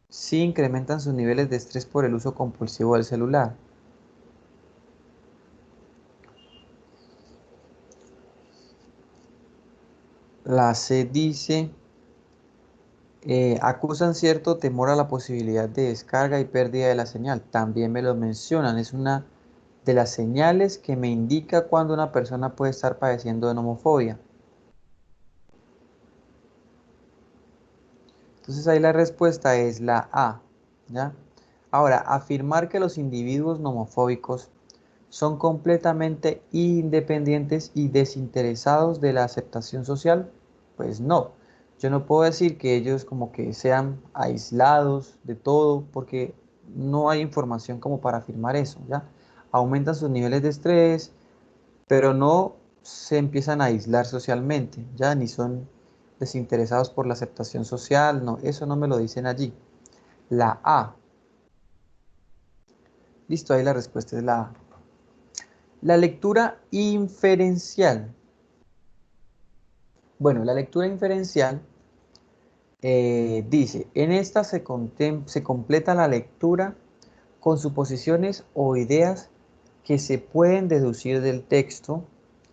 Sí incrementan sus niveles de estrés por el uso compulsivo del celular. La C dice, acusan cierto temor a la posibilidad de descarga y pérdida de la señal. También me lo mencionan, es una de las señales que me indica cuando una persona puede estar padeciendo de nomofobia. Entonces ahí la respuesta es la A, ¿ya? Ahora, afirmar que los individuos nomofóbicos son completamente independientes y desinteresados de la aceptación social, pues no. Yo no puedo decir que ellos como que sean aislados de todo porque no hay información como para afirmar eso, ¿ya? Aumentan sus niveles de estrés, pero no se empiezan a aislar socialmente, ya ni son desinteresados por la aceptación social, no, eso no me lo dicen allí. La A. Listo, ahí la respuesta es la A. La lectura inferencial. Bueno, la lectura inferencial dice, en esta se completa la lectura con suposiciones o ideas que se pueden deducir del texto,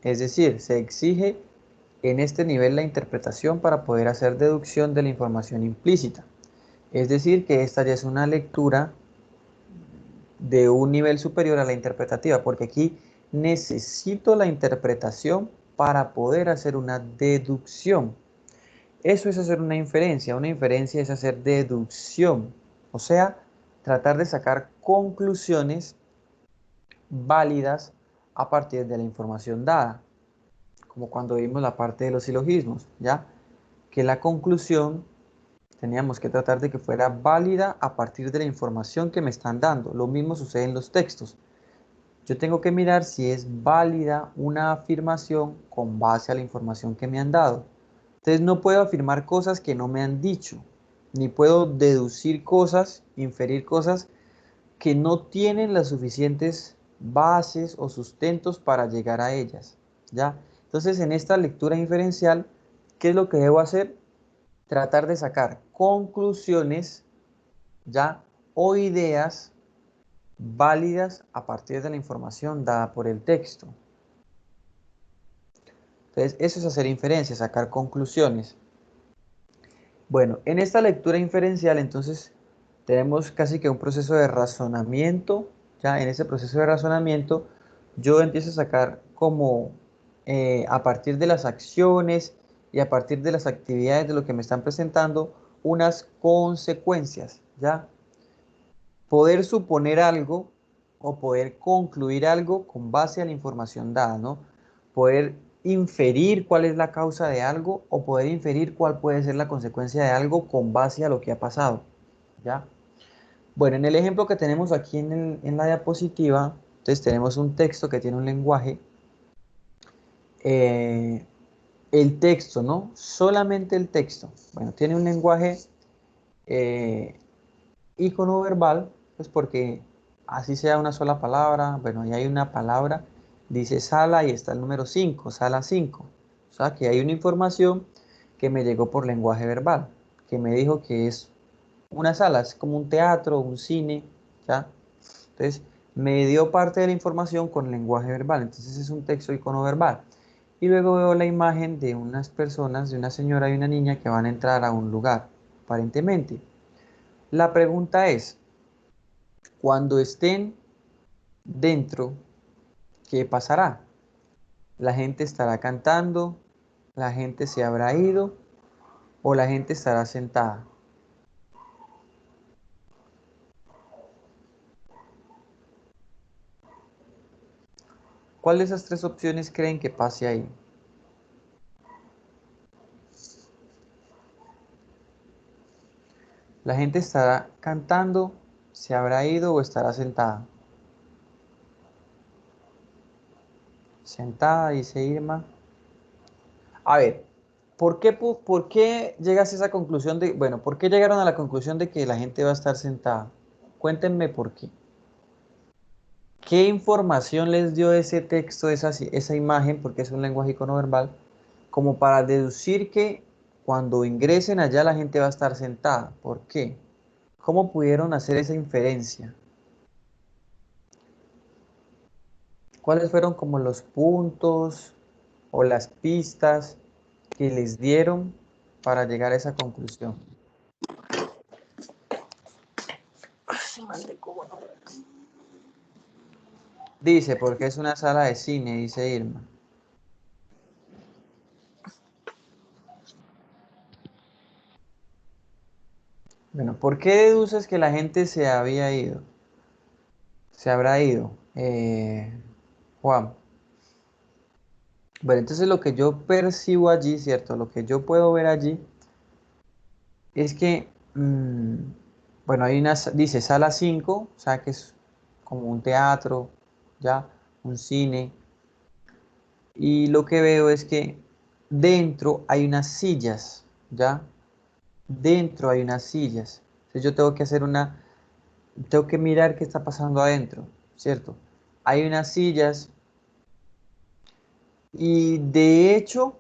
es decir, se exige en este nivel la interpretación para poder hacer deducción de la información implícita. Es decir, que esta ya es una lectura de un nivel superior a la interpretativa, porque aquí necesito la interpretación para poder hacer una deducción. Eso es hacer una inferencia es hacer deducción, o sea, tratar de sacar conclusiones válidas a partir de la información dada, como cuando vimos la parte de los silogismos, ¿ya? Que la conclusión teníamos que tratar de que fuera válida a partir de la información que me están dando. Lo mismo sucede en los textos. Yo tengo que mirar si es válida una afirmación con base a la información que me han dado. Entonces no puedo afirmar cosas que no me han dicho, ni puedo deducir cosas, inferir cosas que no tienen las suficientes bases o sustentos para llegar a ellas, ¿ya? Entonces en esta lectura inferencial, ¿qué es lo que debo hacer? Tratar de sacar conclusiones, ¿ya? O ideas válidas a partir de la información dada por el texto. Entonces, eso es hacer inferencias, sacar conclusiones. Bueno, en esta lectura inferencial, entonces, tenemos casi que un proceso de razonamiento. Ya en ese proceso de razonamiento yo empiezo a sacar como a partir de las acciones y a partir de las actividades de lo que me están presentando unas consecuencias, ¿ya? Poder suponer algo o poder concluir algo con base a la información dada, ¿no? Poder inferir cuál es la causa de algo o poder inferir cuál puede ser la consecuencia de algo con base a lo que ha pasado, ¿ya? Bueno, en el ejemplo que tenemos aquí en la diapositiva, entonces tenemos un texto que tiene un lenguaje, eh, el texto, ¿no? Solamente el texto. Bueno, tiene un lenguaje eh, icono verbal, pues porque así sea una sola palabra, bueno, ahí hay una palabra, dice sala y está el número 5, sala 5. O sea, que hay una información que me llegó por lenguaje verbal, que me dijo que es una sala, es como un teatro, un cine, ¿ya? Entonces, me dio parte de la información con lenguaje verbal, entonces es un texto icono verbal. Y luego veo la imagen de unas personas, de una señora y una niña que van a entrar a un lugar, aparentemente. La pregunta es, cuando estén dentro, ¿qué pasará? ¿La gente estará cantando? ¿La gente se habrá ido? ¿O la gente estará sentada? ¿Cuál de esas tres opciones creen que pase ahí? ¿La gente estará cantando? ¿Se habrá ido o estará sentada? Sentada, dice Irma. A ver, ¿por qué llegas a esa conclusión de, bueno, por qué llegaron a la conclusión de que la gente va a estar sentada? Cuéntenme por qué. ¿Qué información les dio ese texto, esa imagen, porque es un lenguaje icono verbal, como para deducir que cuando ingresen allá la gente va a estar sentada? ¿Por qué? ¿Cómo pudieron hacer esa inferencia? ¿Cuáles fueron como los puntos o las pistas que les dieron para llegar a esa conclusión? Dice, porque es una sala de cine, dice Irma. Bueno, ¿por qué deduces que la gente se había ido? Se habrá ido. Juan. Bueno, entonces lo que yo percibo allí, ¿cierto? Lo que yo puedo ver allí es que, bueno, dice sala 5, o sea que es como un teatro, ¿ya? Un cine. Y lo que veo es que dentro hay unas sillas, ¿ya? Dentro hay unas sillas. Entonces yo tengo que mirar qué está pasando adentro, ¿cierto? Hay unas sillas y de hecho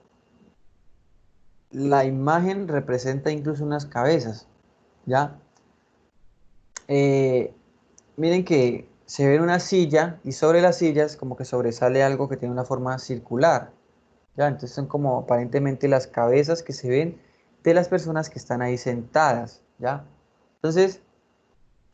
la imagen representa incluso unas cabezas, ¿ya? Eh, miren que se ve una silla y sobre las sillas como que sobresale algo que tiene una forma circular, ¿ya? Entonces son como aparentemente las cabezas que se ven de las personas que están ahí sentadas, ¿ya? Entonces,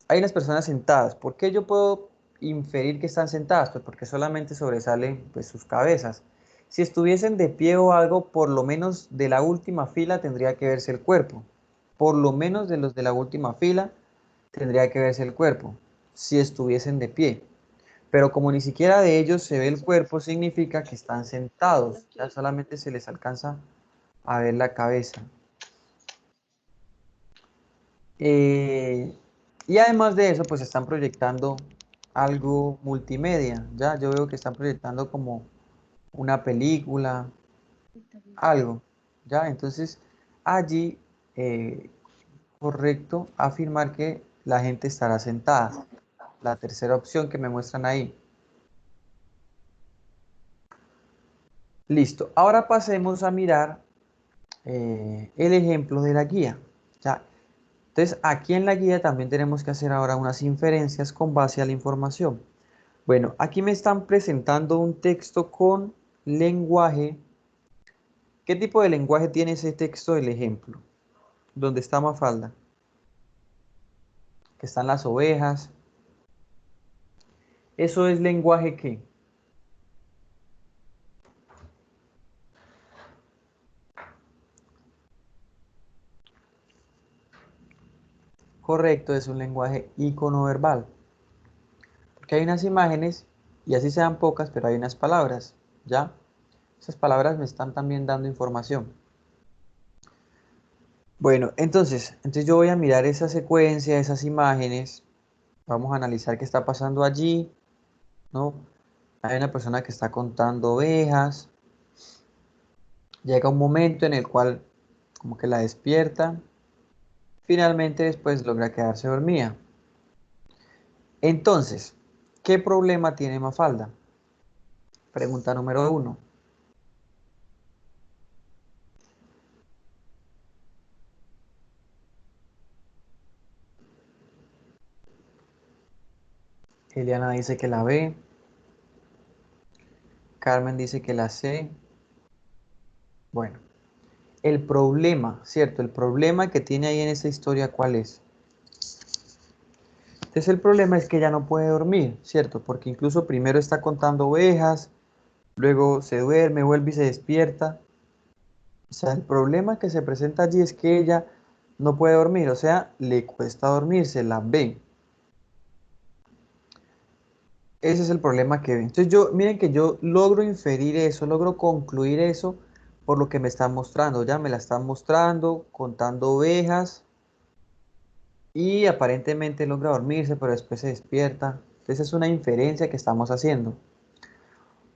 hay unas personas sentadas. ¿Por qué yo puedo inferir que están sentadas? Pues porque solamente sobresalen pues, sus cabezas. Si estuviesen de pie o algo, por lo menos de la última fila tendría que verse el cuerpo. Por lo menos de los de la última fila tendría que verse el cuerpo, si estuviesen de pie. Pero como ni siquiera de ellos se ve el cuerpo, significa que están sentados. Ya solamente se les alcanza a ver la cabeza. Eh, y además de eso, pues están proyectando algo multimedia. Ya, yo veo que están proyectando como una película, algo. Ya, entonces allí, correcto afirmar que la gente estará sentada. La tercera opción que me muestran ahí. Listo. Ahora pasemos a mirar el ejemplo de la guía. Ya, entonces, aquí en la guía también tenemos que hacer ahora unas inferencias con base a la información. Bueno, aquí me están presentando un texto con lenguaje. ¿Qué tipo de lenguaje tiene ese texto del ejemplo? ¿Dónde está Mafalda? que están las ovejas. ¿Eso es lenguaje qué? Correcto, es un lenguaje iconoverbal. Porque hay unas imágenes, y así sean pocas, pero hay unas palabras, ¿ya? Esas palabras me están también dando información. Bueno, entonces yo voy a mirar esa secuencia, esas imágenes. Vamos a analizar qué está pasando allí, ¿no? Hay una persona que está contando ovejas. Llega un momento en el cual como que la despierta. Finalmente después logra quedarse dormida. Entonces, ¿qué problema tiene Mafalda? Pregunta número 1. Eliana dice que la ve. Carmen dice que la C. Bueno, el problema, ¿cierto? El problema que tiene ahí en esta historia, ¿cuál es? Entonces el problema es que ella no puede dormir, ¿cierto? Porque incluso primero está contando ovejas, luego se duerme, vuelve y se despierta. O sea, el problema que se presenta allí es que ella no puede dormir, o sea, le cuesta dormir, se la ve. Ese es el problema que ve. Entonces miren que yo logro inferir eso, logro concluir eso por lo que me están mostrando. Ya me la están mostrando, contando ovejas y aparentemente logra dormirse, pero después se despierta. Entonces es una inferencia que estamos haciendo.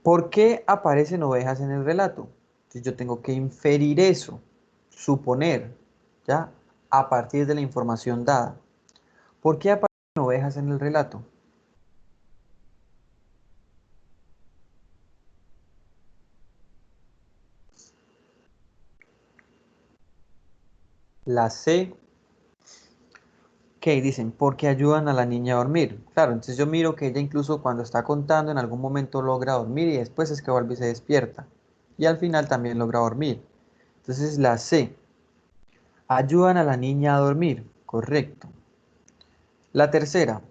¿Por qué aparecen ovejas en el relato? Entonces yo tengo que inferir eso, suponer, ¿ya? A partir de la información dada. ¿Por qué aparecen ovejas en el relato? La C. ¿Qué dicen? Porque ayudan a la niña a dormir. Claro, entonces yo miro que ella incluso cuando está contando en algún momento logra dormir y después es que vuelve y se despierta. Y al final también logra dormir. Entonces la C. Ayudan a la niña a dormir. Correcto. La tercera.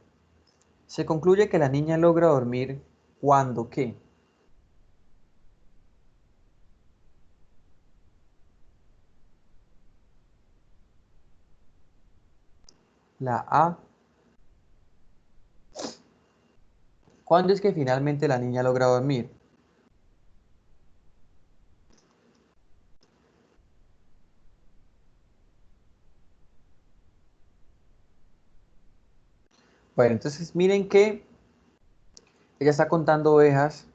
Se concluye que la niña logra dormir cuando ¿qué? La A. ¿Cuándo es que finalmente la niña logra dormir? Bueno, entonces miren que ella está contando ovejas,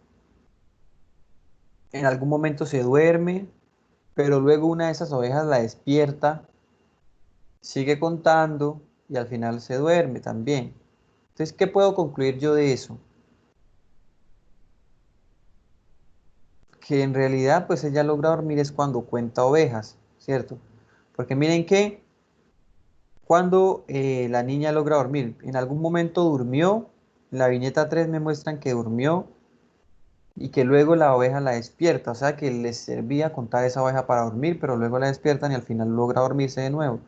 en algún momento se duerme, pero luego una de esas ovejas la despierta, sigue contando y al final se duerme también. Entonces, ¿qué puedo concluir yo de eso? Que en realidad pues ella logra dormir es cuando cuenta ovejas, ¿cierto? Porque miren que cuando la niña logra dormir, en algún momento durmió, en la viñeta 3 me muestran que durmió y que luego la oveja la despierta, o sea que les servía contar esa oveja para dormir, pero luego la despiertan y al final logra dormirse de nuevo.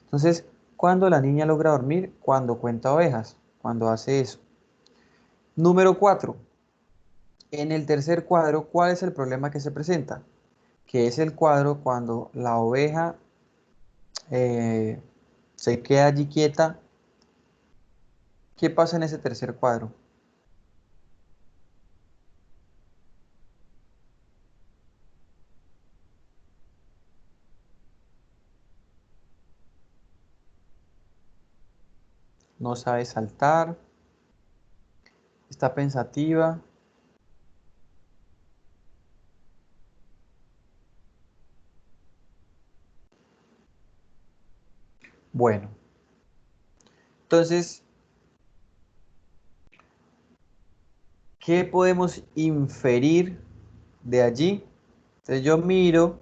Entonces, ¿cuándo la niña logra dormir? Cuando cuenta ovejas, cuando hace eso. Número 4. En el tercer cuadro, ¿cuál es el problema que se presenta? Que es el cuadro cuando la oveja eh, se queda allí quieta. ¿Qué pasa en ese tercer cuadro? No sabe saltar, está pensativa. Bueno, entonces, ¿qué podemos inferir de allí? Entonces yo miro,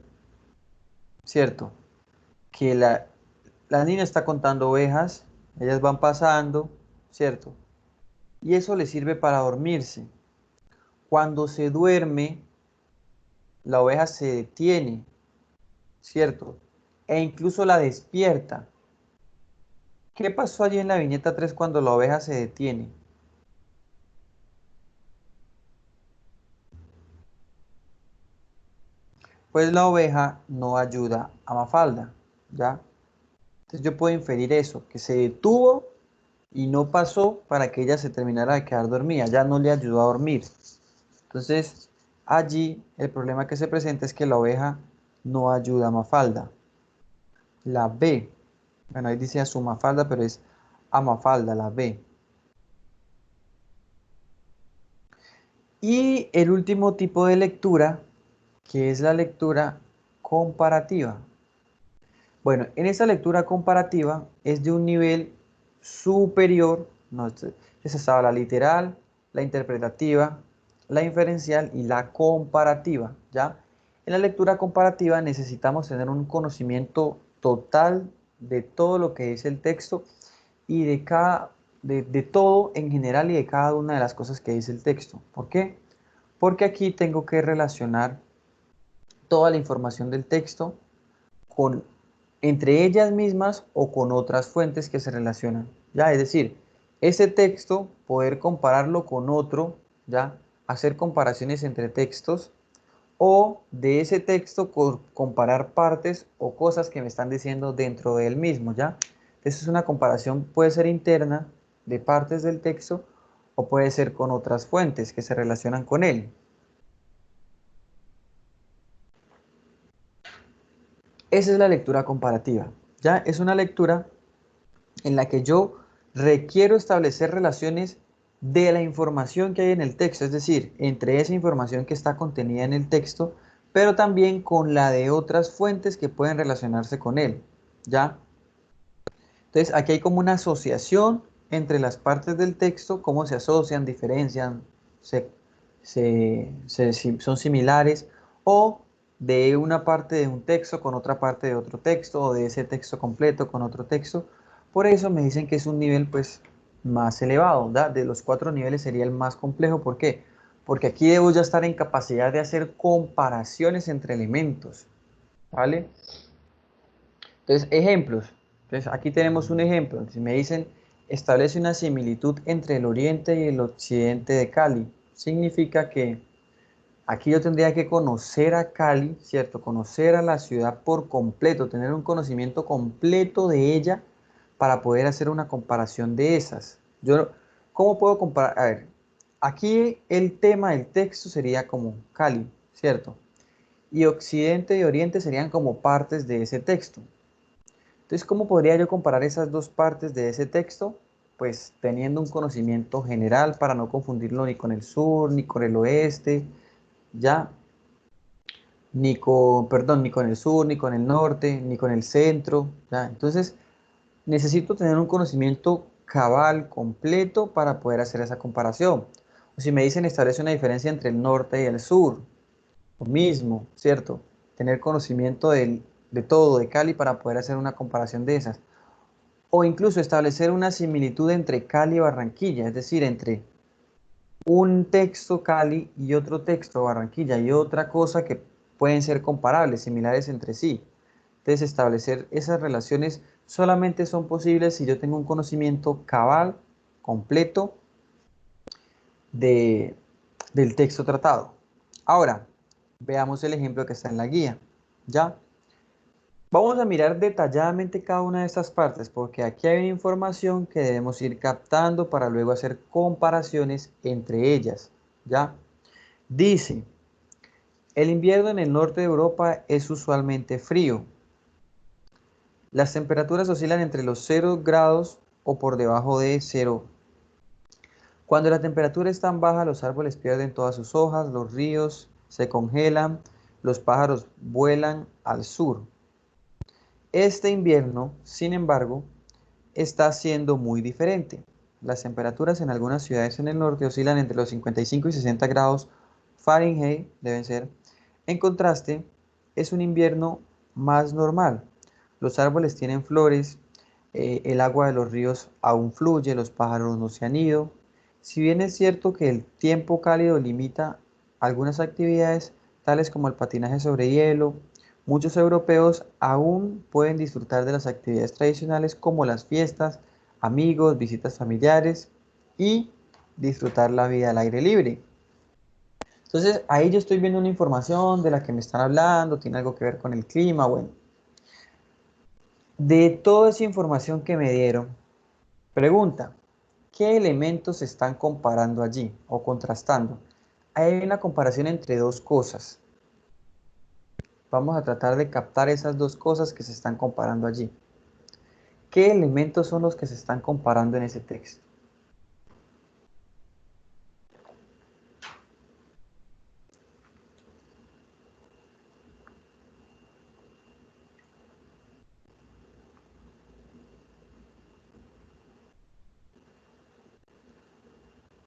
¿cierto? Que la niña está contando ovejas, ellas van pasando, ¿cierto? Y eso le sirve para dormirse. Cuando se duerme, la oveja se detiene, ¿cierto? E incluso la despierta. ¿Qué pasó allí en la viñeta 3 cuando la oveja se detiene? Pues la oveja no ayuda a Mafalda, ¿ya? Entonces yo puedo inferir eso, que se detuvo y no pasó para que ella se terminara de quedar dormida, ya no le ayudó a dormir. Entonces allí el problema que se presenta es que la oveja no ayuda a Mafalda. La B, bueno, ahí dice a su Mafalda, pero es a Mafalda, la B. Y el último tipo de lectura, que es la lectura comparativa. Bueno, en esta lectura comparativa es de un nivel superior, no, esa estaba la literal, la interpretativa, la inferencial y la comparativa, ¿ya? En la lectura comparativa necesitamos tener un conocimiento total de todo lo que dice el texto y de todo en general y de cada una de las cosas que dice el texto. ¿Por qué? Porque aquí tengo que relacionar toda la información del texto con entre ellas mismas o con otras fuentes que se relacionan, ¿ya? Es decir, ese texto, poder compararlo con otro, ¿ya? Hacer comparaciones entre textos o de ese texto comparar partes o cosas que me están diciendo dentro del mismo, ¿ya? Entonces es una comparación, puede ser interna de partes del texto o puede ser con otras fuentes que se relacionan con él. Esa es la lectura comparativa, ¿ya? Es una lectura en la que yo requiero establecer relaciones de la información que hay en el texto, es decir, entre esa información que está contenida en el texto, pero también con la de otras fuentes que pueden relacionarse con él, ¿ya? Entonces, aquí hay como una asociación entre las partes del texto, cómo se asocian, diferencian, se, son similares, o de una parte de un texto con otra parte de otro texto, o de ese texto completo con otro texto. Por eso me dicen que es un nivel pues más elevado, ¿da? De los 4 niveles sería el más complejo. ¿Por qué? Porque aquí debo ya estar en capacidad de hacer comparaciones entre elementos, ¿vale? Entonces, ejemplos. Entonces, aquí tenemos un ejemplo. Si me dicen, establece una similitud entre el oriente y el occidente de Cali. Significa que aquí yo tendría que conocer a Cali, ¿cierto? Conocer a la ciudad por completo, tener un conocimiento completo de ella para poder hacer una comparación de esas. Yo, ¿cómo puedo comparar? A ver, aquí el tema del texto sería como Cali, ¿cierto? Y occidente y oriente serían como partes de ese texto. Entonces, ¿cómo podría yo comparar esas dos partes de ese texto? Pues teniendo un conocimiento general para no confundirlo ni con el sur, ni con el oeste, ya, ni con el sur, ni con el norte, ni con el centro, ya. Entonces, necesito tener un conocimiento cabal, completo, para poder hacer esa comparación. O si me dicen establece una diferencia entre el norte y el sur, lo mismo, ¿cierto? Tener conocimiento de todo, de Cali, para poder hacer una comparación de esas. O incluso establecer una similitud entre Cali y Barranquilla, es decir, entre un texto Cali y otro texto Barranquilla y otra cosa que pueden ser comparables, similares entre sí. Entonces, establecer esas relaciones solamente son posibles si yo tengo un conocimiento cabal, completo de, del texto tratado. Ahora, veamos el ejemplo que está en la guía, ¿ya? Vamos a mirar detalladamente cada una de estas partes porque aquí hay una información que debemos ir captando para luego hacer comparaciones entre ellas, ¿ya? Dice, el invierno en el norte de Europa es usualmente frío. Las temperaturas oscilan entre los 0 grados o por debajo de 0. Cuando la temperatura es tan baja, los árboles pierden todas sus hojas, los ríos se congelan, los pájaros vuelan al sur. Este invierno, sin embargo, está siendo muy diferente. Las temperaturas en algunas ciudades en el norte oscilan entre los 55 y 60 grados Fahrenheit, deben ser. En contraste, es un invierno más normal. Los árboles tienen flores, el agua de los ríos aún fluye, los pájaros no se han ido. Si bien es cierto que el tiempo cálido limita algunas actividades, tales como el patinaje sobre hielo muchos europeos aún pueden disfrutar de las actividades tradicionales como las fiestas, amigos, visitas familiares y disfrutar la vida al aire libre. Entonces, ahí yo estoy viendo una información de la que me están hablando, tiene algo que ver con el clima, bueno. De toda esa información que me dieron, pregunta, ¿qué elementos se están comparando allí o contrastando? Hay una comparación entre dos cosas. Vamos a tratar de captar esas dos cosas que se están comparando allí. ¿Qué elementos son los que se están comparando en ese texto?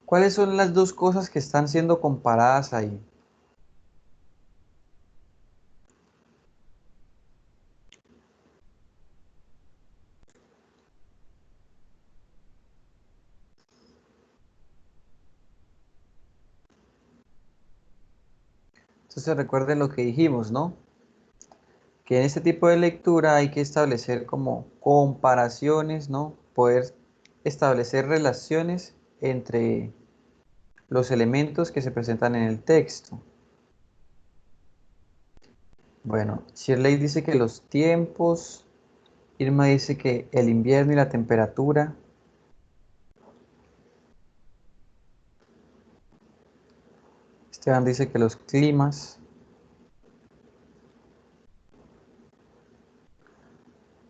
¿Cuáles son las dos cosas que están siendo comparadas ahí? Entonces recuerden lo que dijimos, ¿no? Que en este tipo de lectura hay que establecer como comparaciones, ¿no? Poder establecer relaciones entre los elementos que se presentan en el texto. Bueno, Shirley dice que los tiempos, Irma dice que el invierno y la temperatura, Esteban dice que los climas.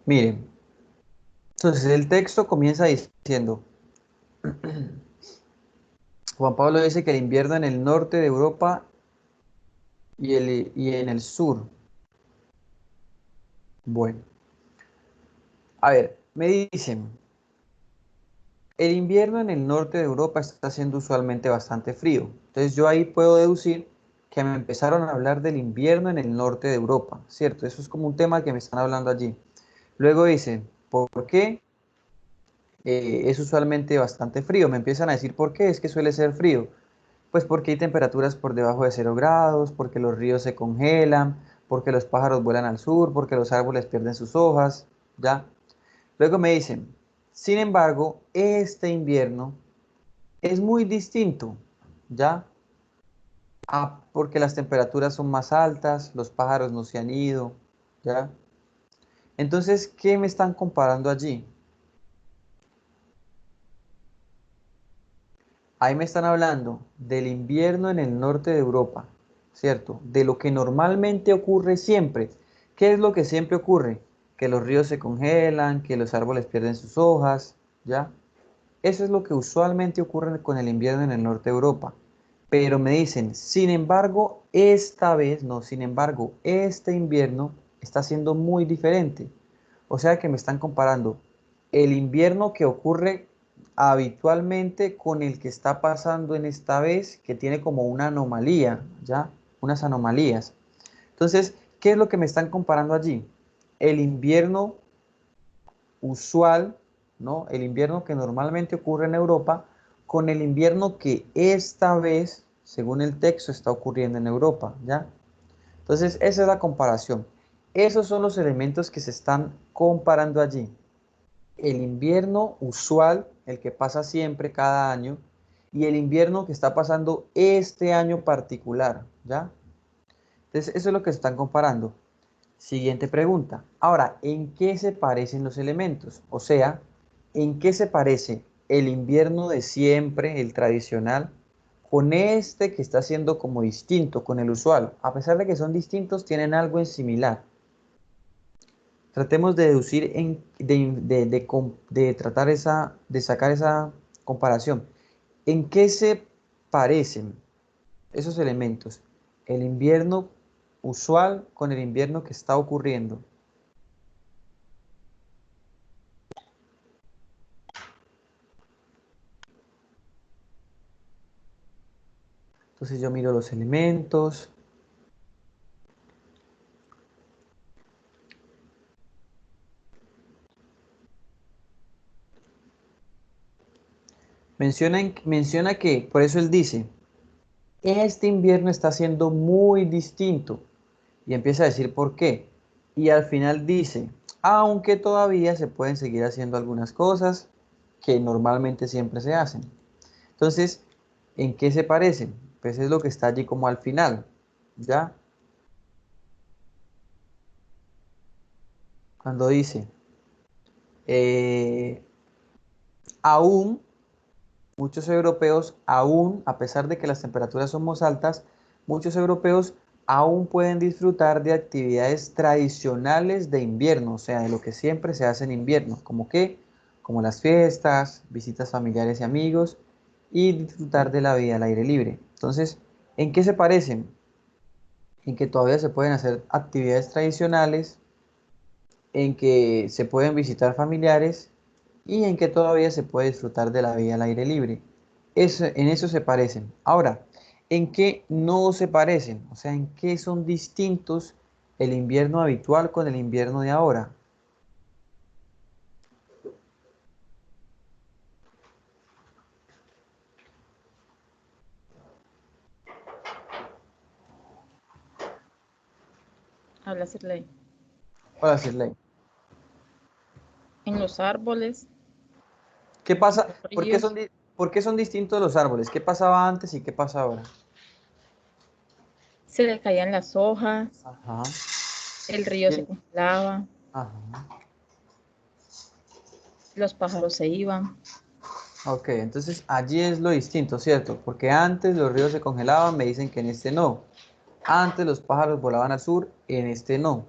Miren, entonces el texto comienza diciendo, Juan Pablo dice que el invierno en el norte de Europa y en el sur. Bueno, a ver, me dicen, el invierno en el norte de Europa está siendo usualmente bastante frío. Entonces yo ahí puedo deducir que me empezaron a hablar del invierno en el norte de Europa, ¿cierto? Eso es como un tema que me están hablando allí. Luego dicen, ¿por qué? Es usualmente bastante frío. Me empiezan a decir, ¿por qué? Es que suele ser frío. Pues porque hay temperaturas por debajo de 0 grados, porque los ríos se congelan, porque los pájaros vuelan al sur, porque los árboles pierden sus hojas, ¿ya? Luego me dicen, sin embargo, este invierno es muy distinto, ¿ya? Porque las temperaturas son más altas, los pájaros no se han ido, ¿ya? Entonces, ¿qué me están comparando allí? Ahí me están hablando del invierno en el norte de Europa, ¿cierto? De lo que normalmente ocurre siempre. ¿Qué es lo que siempre ocurre? Que los ríos se congelan, que los árboles pierden sus hojas, ¿ya? Eso es lo que usualmente ocurre con el invierno en el norte de Europa. Pero me dicen, sin embargo, esta vez, no, sin embargo, este invierno está siendo muy diferente. O sea que me están comparando el invierno que ocurre habitualmente con el que está pasando en esta vez, que tiene como una anomalía, ¿ya? Unas anomalías. Entonces, ¿qué es lo que me están comparando allí? El invierno usual, ¿no? El invierno que normalmente ocurre en Europa con el invierno que esta vez, según el texto, está ocurriendo en Europa, ¿ya? Entonces, esa es la comparación. Esos son los elementos que se están comparando allí. El invierno usual, el que pasa siempre cada año, y el invierno que está pasando este año particular, ¿ya? Entonces, eso es lo que se están comparando. Siguiente pregunta. Ahora, ¿en qué se parecen los elementos? O sea, ¿en qué se parece el invierno de siempre, el tradicional, con este que está siendo como distinto, con el usual? A pesar de que son distintos, tienen algo en similar. Tratemos de deducir, de tratar de sacar esa comparación. ¿En qué se parecen esos elementos? El invierno usual con el invierno que está ocurriendo. Entonces yo miro los elementos. Menciona que, por eso él dice, este invierno está siendo muy distinto. Y empieza a decir por qué. Y al final dice, aunque todavía se pueden seguir haciendo algunas cosas que normalmente siempre se hacen. Entonces, ¿en qué se parecen? Pues es lo que está allí como al final, ¿ya? Cuando dice, eh, aún, muchos europeos, aún, a pesar de que las temperaturas son más altas, muchos europeos aún pueden disfrutar de actividades tradicionales de invierno, o sea, de lo que siempre se hace en invierno, como qué, como las fiestas, visitas familiares y amigos, y disfrutar de la vida al aire libre. Entonces, ¿en qué se parecen? En que todavía se pueden hacer actividades tradicionales, en que se pueden visitar familiares y en que todavía se puede disfrutar de la vida al aire libre. En eso se parecen. Ahora, ¿en qué no se parecen? O sea, ¿en qué son distintos el invierno habitual con el invierno de ahora? Habla Sirley. Hola, Sirley. En los árboles, ¿Qué en pasa? los ríos, ¿Por qué son distintos los árboles? ¿Qué pasaba antes y qué pasa ahora? se le caían las hojas, Ajá. el río se Bien. congelaba, Ajá. los pájaros se iban. Ok, entonces allí es lo distinto, ¿cierto? Porque antes los ríos se congelaban, me dicen que en este no. Antes los pájaros volaban al sur, en este no.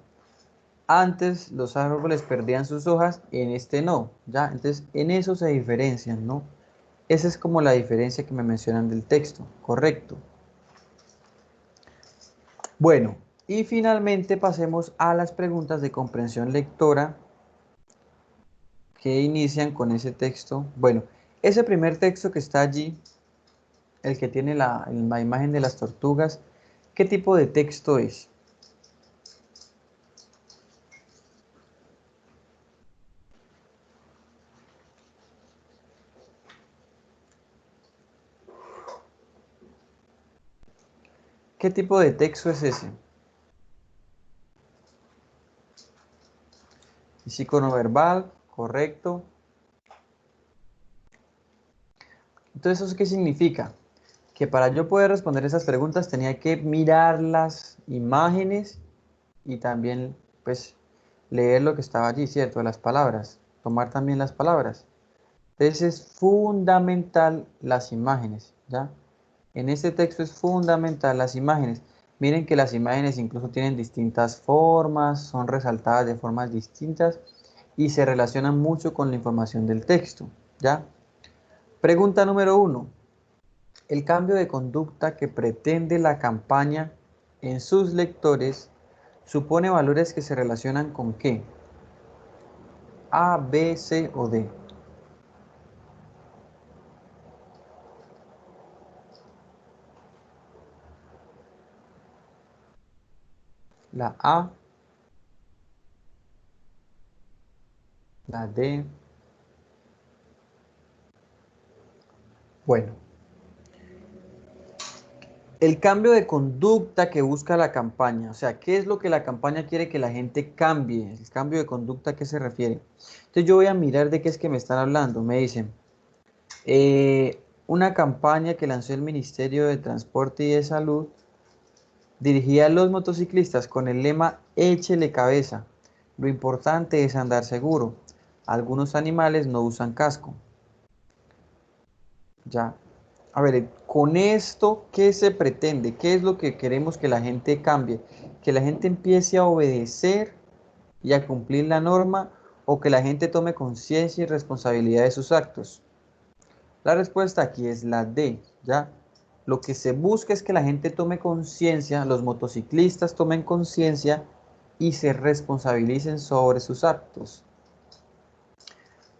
Antes los árboles perdían sus hojas, en este no. ¿Ya? Entonces en eso se diferencian, ¿no? Esa es como la diferencia que me mencionan del texto, correcto. Bueno, y finalmente pasemos a las preguntas de comprensión lectora que inician con ese texto. Bueno, ese primer texto que está allí, el que tiene la imagen de las tortugas, ¿qué tipo de texto es? ¿Qué tipo de texto es ese? Icono verbal, correcto. Entonces, ¿eso qué significa? Que para yo poder responder esas preguntas tenía que mirar las imágenes y también, pues, leer lo que estaba allí, ¿cierto? Las palabras, tomar también las palabras. Entonces es fundamental las imágenes, ¿ya? En este texto es fundamental las imágenes. Miren que las imágenes incluso tienen distintas formas, son resaltadas de formas distintas y se relacionan mucho con la información del texto, ¿ya? Pregunta número 1. El cambio de conducta que pretende la campaña en sus lectores supone valores que se relacionan con ¿qué? A, B, C o D. La A, la D. Bueno, el cambio de conducta que busca la campaña, o sea, ¿qué es lo que la campaña quiere que la gente cambie? El cambio de conducta, ¿a qué se refiere? Entonces yo voy a mirar de qué es que me están hablando. Me dicen, una campaña que lanzó el Ministerio de Transporte y de Salud dirigida a los motociclistas con el lema Échele cabeza. Lo importante es andar seguro. Algunos animales no usan casco. Ya. A ver, con esto, ¿qué se pretende? ¿Qué es lo que queremos que la gente cambie? ¿Que la gente empiece a obedecer y a cumplir la norma o que la gente tome conciencia y responsabilidad de sus actos? La respuesta aquí es la D, ¿ya? Lo que se busca es que la gente tome conciencia, los motociclistas tomen conciencia y se responsabilicen sobre sus actos.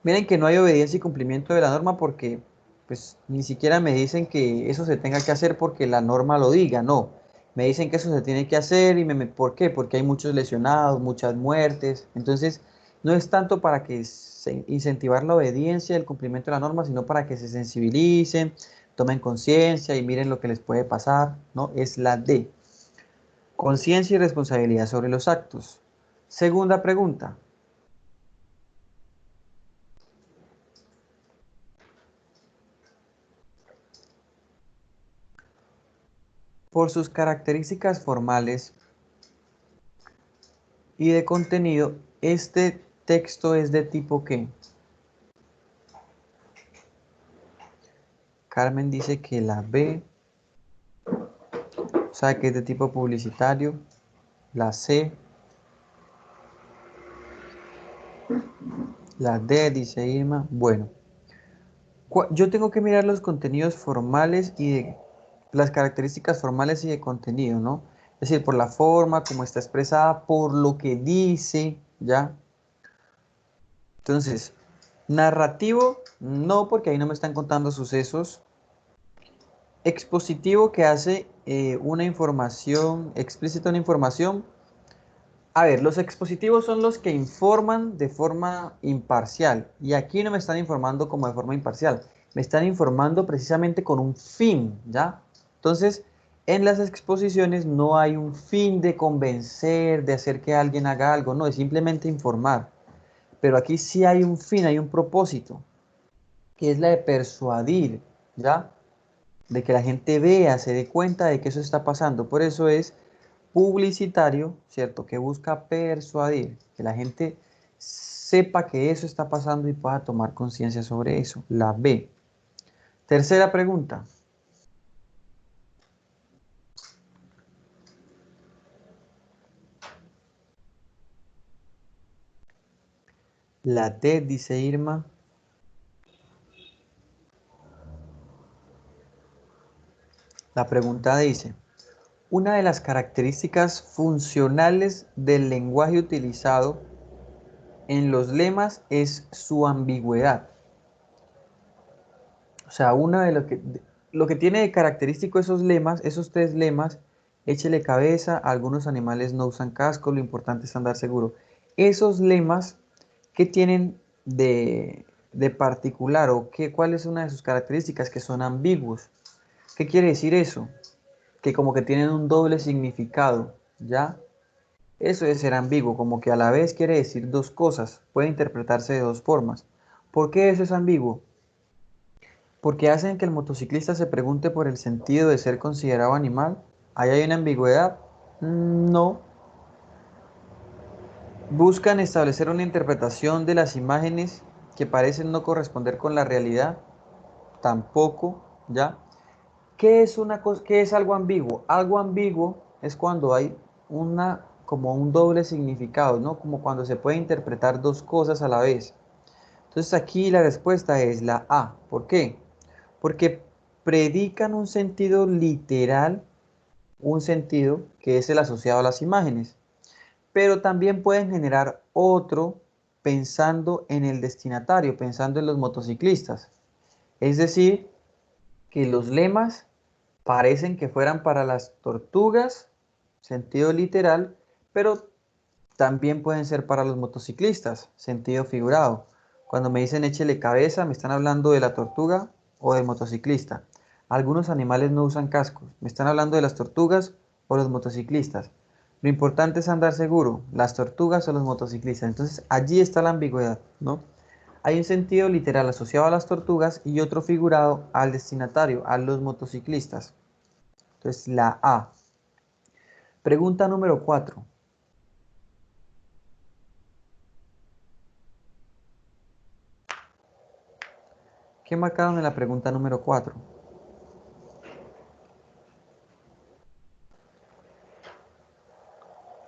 Miren que no hay obediencia y cumplimiento de la norma porque pues ni siquiera me dicen que eso se tenga que hacer porque la norma lo diga, no. Me dicen que eso se tiene que hacer y ¿por qué? Porque hay muchos lesionados, muchas muertes. Entonces, no es tanto para que incentivar la obediencia y el cumplimiento de la norma, sino para que se sensibilicen, tomen conciencia y miren lo que les puede pasar, ¿no? Es la D. Conciencia y responsabilidad sobre los actos. Segunda pregunta. Por sus características formales y de contenido, este texto es de tipo ¿qué? Carmen dice que la B, o sea que es de tipo publicitario. La C, la D, dice Irma. Bueno, yo tengo que mirar los contenidos formales y las características formales y de contenido, ¿no? Es decir, por la forma, como está expresada, por lo que dice, ¿ya? Entonces, narrativo, no, porque ahí no me están contando sucesos. Expositivo, que hace una información, explícita una información. A ver, los expositivos son los que informan de forma imparcial. Y aquí no me están informando como de forma imparcial. Me están informando precisamente con un fin, ¿ya? Entonces, en las exposiciones no hay un fin de convencer, de hacer que alguien haga algo. No, es simplemente informar. Pero aquí sí hay un fin, hay un propósito, que es la de persuadir, ¿ya? De que la gente vea, se dé cuenta de que eso está pasando. Por eso es publicitario, ¿cierto? Que busca persuadir, que la gente sepa que eso está pasando y pueda tomar conciencia sobre eso. La B. Tercera pregunta. La D, dice Irma. La pregunta dice, una de las características funcionales del lenguaje utilizado en los lemas es su ambigüedad. O sea, una de lo que tiene de característico esos lemas, esos tres lemas, échele cabeza, algunos animales no usan casco, lo importante es andar seguro. Esos lemas, ¿qué tienen de particular o cuál es una de sus características? Que son ambiguos. ¿Qué quiere decir eso? Que como que tienen un doble significado, ¿ya? Eso es ser ambiguo, como que a la vez quiere decir dos cosas, puede interpretarse de dos formas. ¿Por qué eso es ambiguo? Porque hacen que el motociclista se pregunte por el sentido de ser considerado animal. ¿Ahí hay una ambigüedad? No. Buscan establecer una interpretación de las imágenes que parecen no corresponder con la realidad. Tampoco, ¿ya? ¿Qué es qué es algo ambiguo? Algo ambiguo es cuando hay como un doble significado, ¿no? Como cuando se puede interpretar dos cosas a la vez. Entonces aquí la respuesta es la A. ¿Por qué? Porque predican un sentido literal, un sentido que es el asociado a las imágenes, pero también pueden generar otro pensando en el destinatario, pensando en los motociclistas. Es decir, que los lemas parecen que fueran para las tortugas, sentido literal, pero también pueden ser para los motociclistas, sentido figurado. Cuando me dicen échele cabeza, me están hablando de la tortuga o del motociclista. Algunos animales no usan cascos, me están hablando de las tortugas o los motociclistas. Lo importante es andar seguro, las tortugas o los motociclistas. Entonces allí está la ambigüedad, ¿no? Hay un sentido literal asociado a las tortugas y otro figurado al destinatario, a los motociclistas. Entonces la A. Pregunta número 4. ¿Qué marcaron en la pregunta número 4?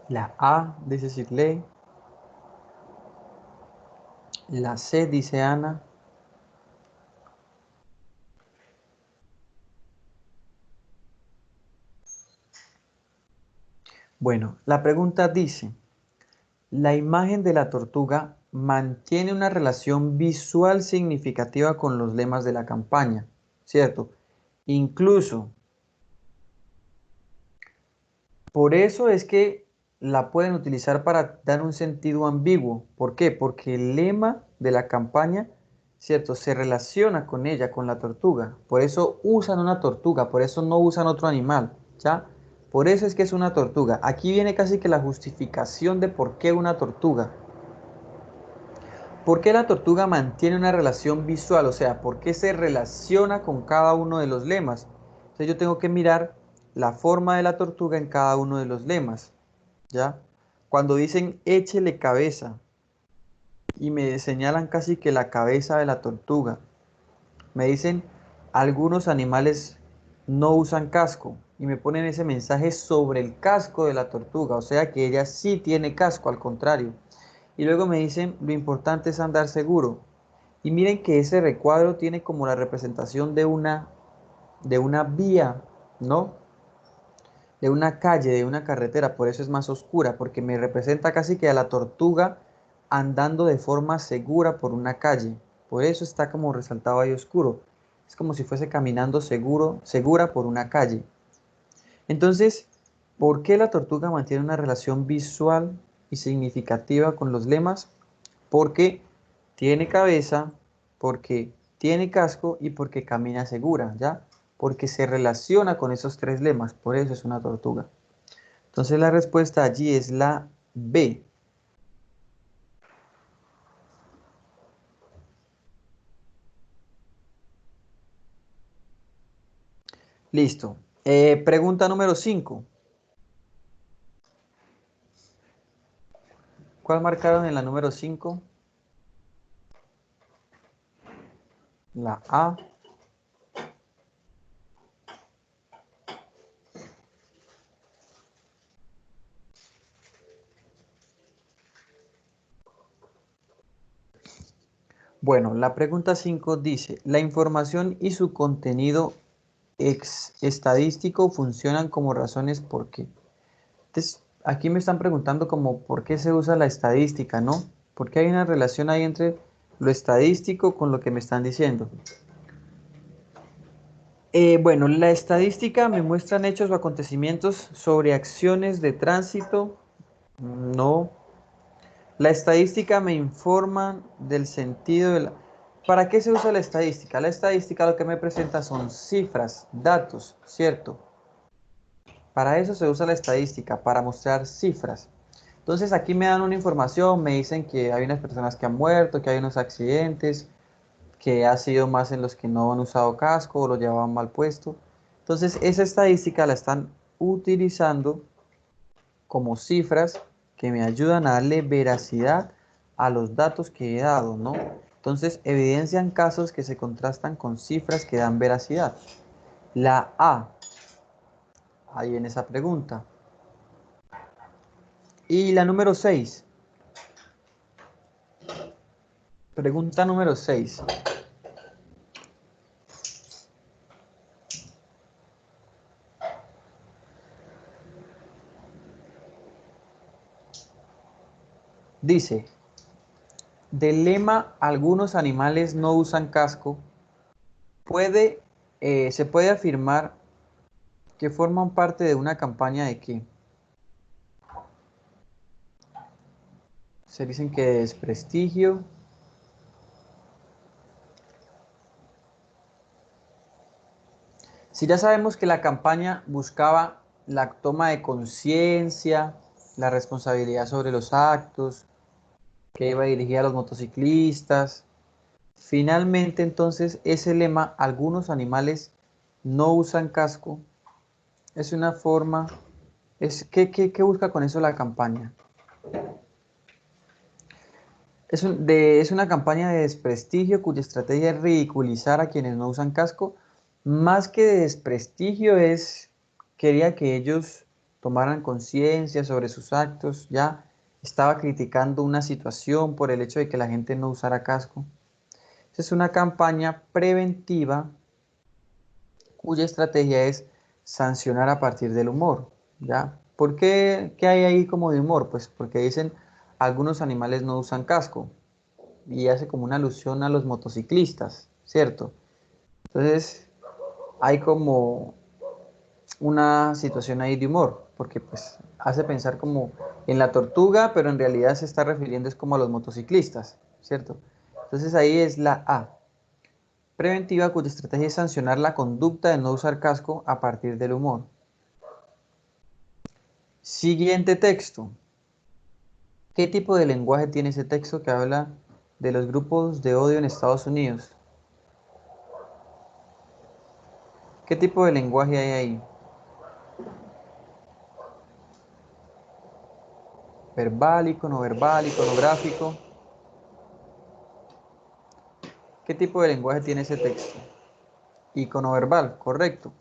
La A, dice Shirley. La C, dice Ana. Bueno, la pregunta dice, la imagen de la tortuga mantiene una relación visual significativa con los lemas de la campaña, ¿cierto? Incluso, por eso es que la pueden utilizar para dar un sentido ambiguo. ¿Por qué? Porque el lema de la campaña, ¿cierto? Se relaciona con ella, con la tortuga. Por eso usan una tortuga, por eso no usan otro animal, ¿ya? Por eso es que es una tortuga. Aquí viene casi que la justificación de por qué una tortuga. ¿Por qué la tortuga mantiene una relación visual? O sea, ¿por qué se relaciona con cada uno de los lemas? Entonces yo tengo que mirar la forma de la tortuga en cada uno de los lemas, ¿ya? Cuando dicen échele cabeza y me señalan casi que la cabeza de la tortuga, me dicen algunos animales no usan casco y me ponen ese mensaje sobre el casco de la tortuga, o sea que ella sí tiene casco, al contrario. Y luego me dicen lo importante es andar seguro. Y miren que ese recuadro tiene como la representación de una vía, ¿no? De una calle, de una carretera, por eso es más oscura, porque me representa casi que a la tortuga andando de forma segura por una calle. Por eso está como resaltado ahí oscuro. Es como si fuese caminando segura por una calle. Entonces, ¿por qué la tortuga mantiene una relación visual y significativa con los lemas? Porque tiene cabeza, porque tiene casco y porque camina segura, ¿ya? Porque se relaciona con esos tres lemas, por eso es una tortuga. Entonces la respuesta allí es la B. Listo. Pregunta número 5. ¿Cuál marcaron en la número 5? La A. Bueno, la pregunta 5 dice, la información y su contenido estadístico funcionan como razones por qué. Entonces, aquí me están preguntando como por qué se usa la estadística, ¿no? Porque hay una relación ahí entre lo estadístico con lo que me están diciendo. Bueno, la estadística me muestran hechos o acontecimientos sobre acciones de tránsito. No. La estadística me informa del sentido de la... ¿Para qué se usa la estadística? La estadística lo que me presenta son cifras, datos, ¿cierto? Para eso se usa la estadística, para mostrar cifras. Entonces aquí me dan una información, me dicen que hay unas personas que han muerto, que hay unos accidentes, que ha sido más en los que no han usado casco o lo llevaban mal puesto. Entonces esa estadística la están utilizando como cifras que me ayudan a darle veracidad a los datos que he dado, ¿no? Entonces evidencian casos que se contrastan con cifras que dan veracidad. La A, ahí en esa pregunta. Y la número 6. Pregunta número 6. Dice, del lema algunos animales no usan casco, se puede afirmar que forman parte de una campaña de qué. Se dicen que de desprestigio. Si ya sabemos que la campaña buscaba la toma de conciencia, la responsabilidad sobre los actos, que iba dirigida a los motociclistas, finalmente entonces ese lema, algunos animales no usan casco, es una forma, ¿qué busca con eso la campaña? Es una campaña de desprestigio cuya estrategia es ridiculizar a quienes no usan casco. Más que de desprestigio quería que ellos tomaran conciencia sobre sus actos, ya estaba criticando una situación por el hecho de que la gente no usara casco. Es una campaña preventiva cuya estrategia es sancionar a partir del humor, ¿ya? ¿Por qué? ¿Qué hay ahí como de humor? Pues porque dicen algunos animales no usan casco y hace como una alusión a los motociclistas, ¿cierto? Entonces hay como una situación ahí de humor, porque pues hace pensar como en la tortuga, pero en realidad se está refiriendo es como a los motociclistas, ¿cierto? Entonces ahí es la A. Preventiva cuya estrategia es sancionar la conducta de no usar casco a partir del humor. Siguiente texto. ¿Qué tipo de lenguaje tiene ese texto que habla de los grupos de odio en Estados Unidos? ¿Qué tipo de lenguaje hay ahí? Verbal, iconoverbal, iconográfico. ¿Qué tipo de lenguaje tiene ese texto? Iconoverbal, correcto.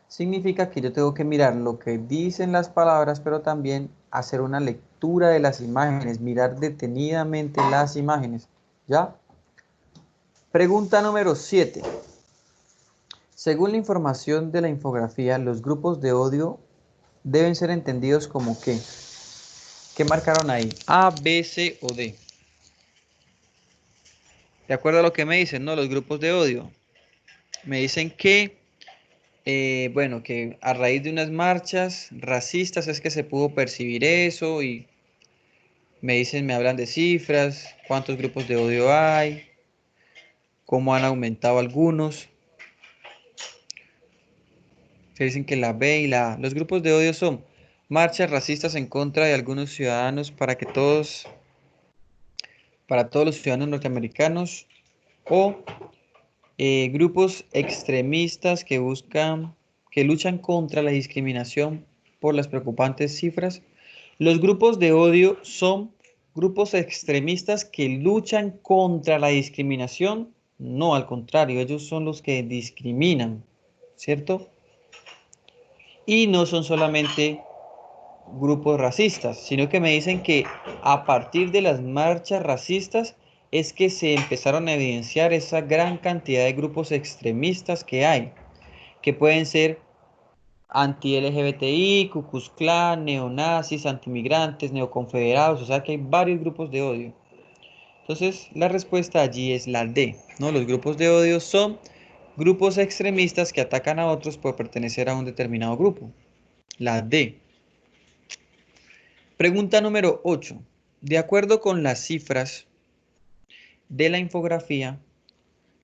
Significa que yo tengo que mirar lo que dicen las palabras, pero también hacer una lectura de las imágenes, mirar detenidamente las imágenes. ¿Ya? Pregunta número 7. Según la información de la infografía, los grupos de odio deben ser entendidos como ¿qué? ¿Qué marcaron ahí? A, B, C o D. De acuerdo a lo que me dicen, ¿no? Los grupos de odio. Me dicen que, bueno, que a raíz de unas marchas racistas es que se pudo percibir eso y me dicen, me hablan de cifras, cuántos grupos de odio hay, cómo han aumentado algunos. Se dicen que la B y la A. Los grupos de odio son marchas racistas en contra de algunos ciudadanos para todos los ciudadanos norteamericanos o grupos extremistas que luchan contra la discriminación por las preocupantes cifras. Los grupos de odio son grupos extremistas que luchan contra la discriminación. No, al contrario, ellos son los que discriminan, ¿cierto? Y no son solamente grupos racistas, sino que me dicen que a partir de las marchas racistas es que se empezaron a evidenciar esa gran cantidad de grupos extremistas que hay, que pueden ser anti-LGBTI, Ku Klux Klan, neonazis, antimigrantes, neoconfederados, o sea que hay varios grupos de odio. Entonces la respuesta allí es la D, ¿no? Los grupos de odio son grupos extremistas que atacan a otros por pertenecer a un determinado grupo. La D. Pregunta número 8. De acuerdo con las cifras de la infografía,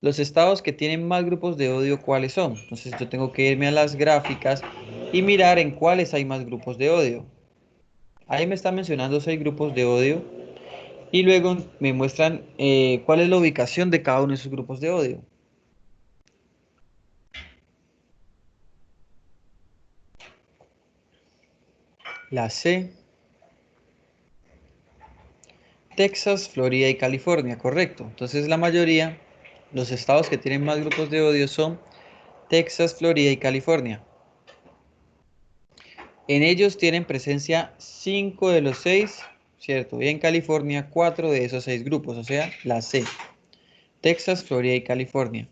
los estados que tienen más grupos de odio, ¿cuáles son? Entonces yo tengo que irme a las gráficas y mirar en cuáles hay más grupos de odio. Ahí me están mencionando 6 grupos de odio y luego me muestran cuál es la ubicación de cada uno de esos grupos de odio. La C. Texas, Florida y California, correcto. Entonces la mayoría, los estados que tienen más grupos de odio son Texas, Florida y California. En ellos tienen presencia 5 de los 6, ¿cierto? Y en California 4 de esos 6 grupos, o sea, la C. Texas, Florida y California.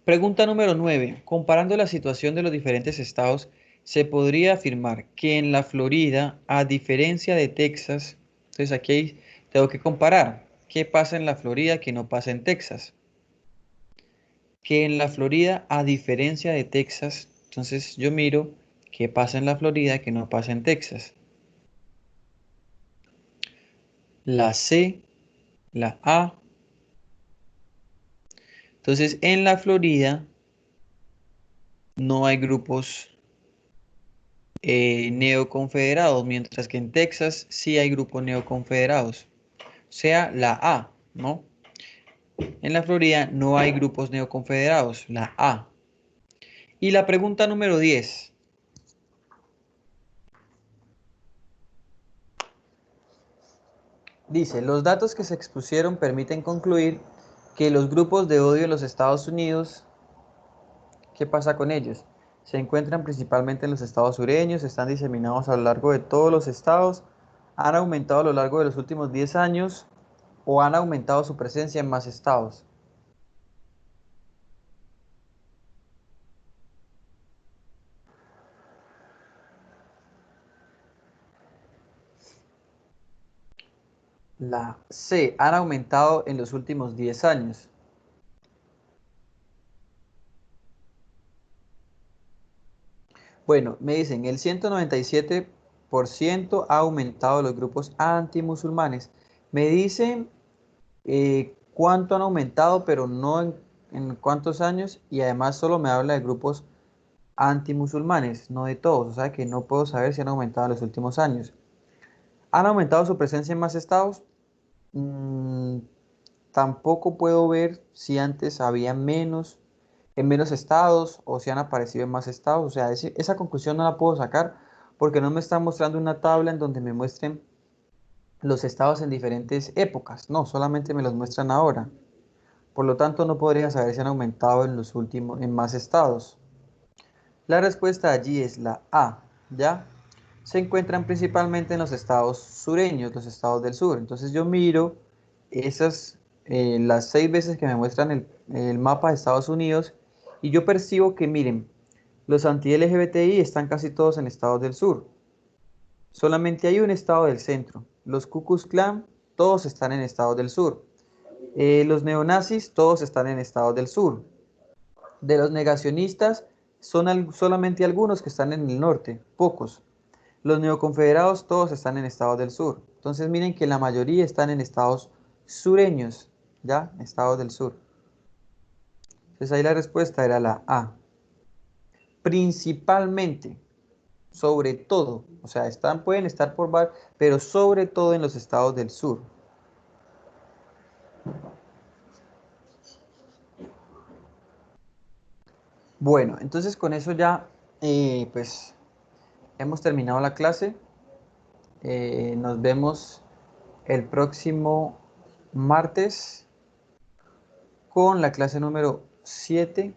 Pregunta número 9. Comparando la situación de los diferentes estados, se podría afirmar que en la Florida, a diferencia de Texas, entonces aquí tengo que comparar qué pasa en la Florida que no pasa en Texas. Que en la Florida, a diferencia de Texas, entonces yo miro qué pasa en la Florida que no pasa en Texas. La C, la A. Entonces en la Florida no hay grupos neoconfederados, mientras que en Texas sí hay grupos neoconfederados. O sea, la A, ¿no? En la Florida no hay grupos neoconfederados, la A. Y la pregunta número 10. Dice, los datos que se expusieron permiten concluir que los grupos de odio en los Estados Unidos, ¿qué pasa con ellos? Se encuentran principalmente en los estados sureños, están diseminados a lo largo de todos los estados, han aumentado a lo largo de los últimos 10 años o han aumentado su presencia en más estados. La C, han aumentado en los últimos 10 años. Bueno, me dicen, el 197% ha aumentado los grupos antimusulmanes. Me dicen cuánto han aumentado, pero no en cuántos años, y además solo me habla de grupos antimusulmanes, no de todos, o sea que no puedo saber si han aumentado en los últimos años. ¿Han aumentado su presencia en más estados? Tampoco puedo ver si antes había menos en menos estados o si han aparecido en más estados. O sea, esa conclusión no la puedo sacar porque no me está mostrando una tabla en donde me muestren los estados en diferentes épocas. No, solamente me los muestran ahora. Por lo tanto, no podría saber si han aumentado en los últimos, en más estados. La respuesta allí es la A, ¿ya? Se encuentran principalmente en los estados sureños, los estados del sur. Entonces yo miro esas, las 6 veces que me muestran el mapa de Estados Unidos y yo percibo que, miren, los anti-LGBTI están casi todos en estados del sur. Solamente hay un estado del centro. Los Ku Klux Klan, todos están en estados del sur. Los neonazis, todos están en estados del sur. De los negacionistas, son solamente algunos que están en el norte, pocos. Los neoconfederados, todos están en estados del sur. Entonces miren que la mayoría están en estados sureños, ¿ya? Estados del sur. Entonces ahí la respuesta era la A. Principalmente, sobre todo, o sea, pueden estar por varios, pero sobre todo en los estados del sur. Bueno, entonces con eso ya, pues, hemos terminado la clase. Nos vemos el próximo martes con la clase número 7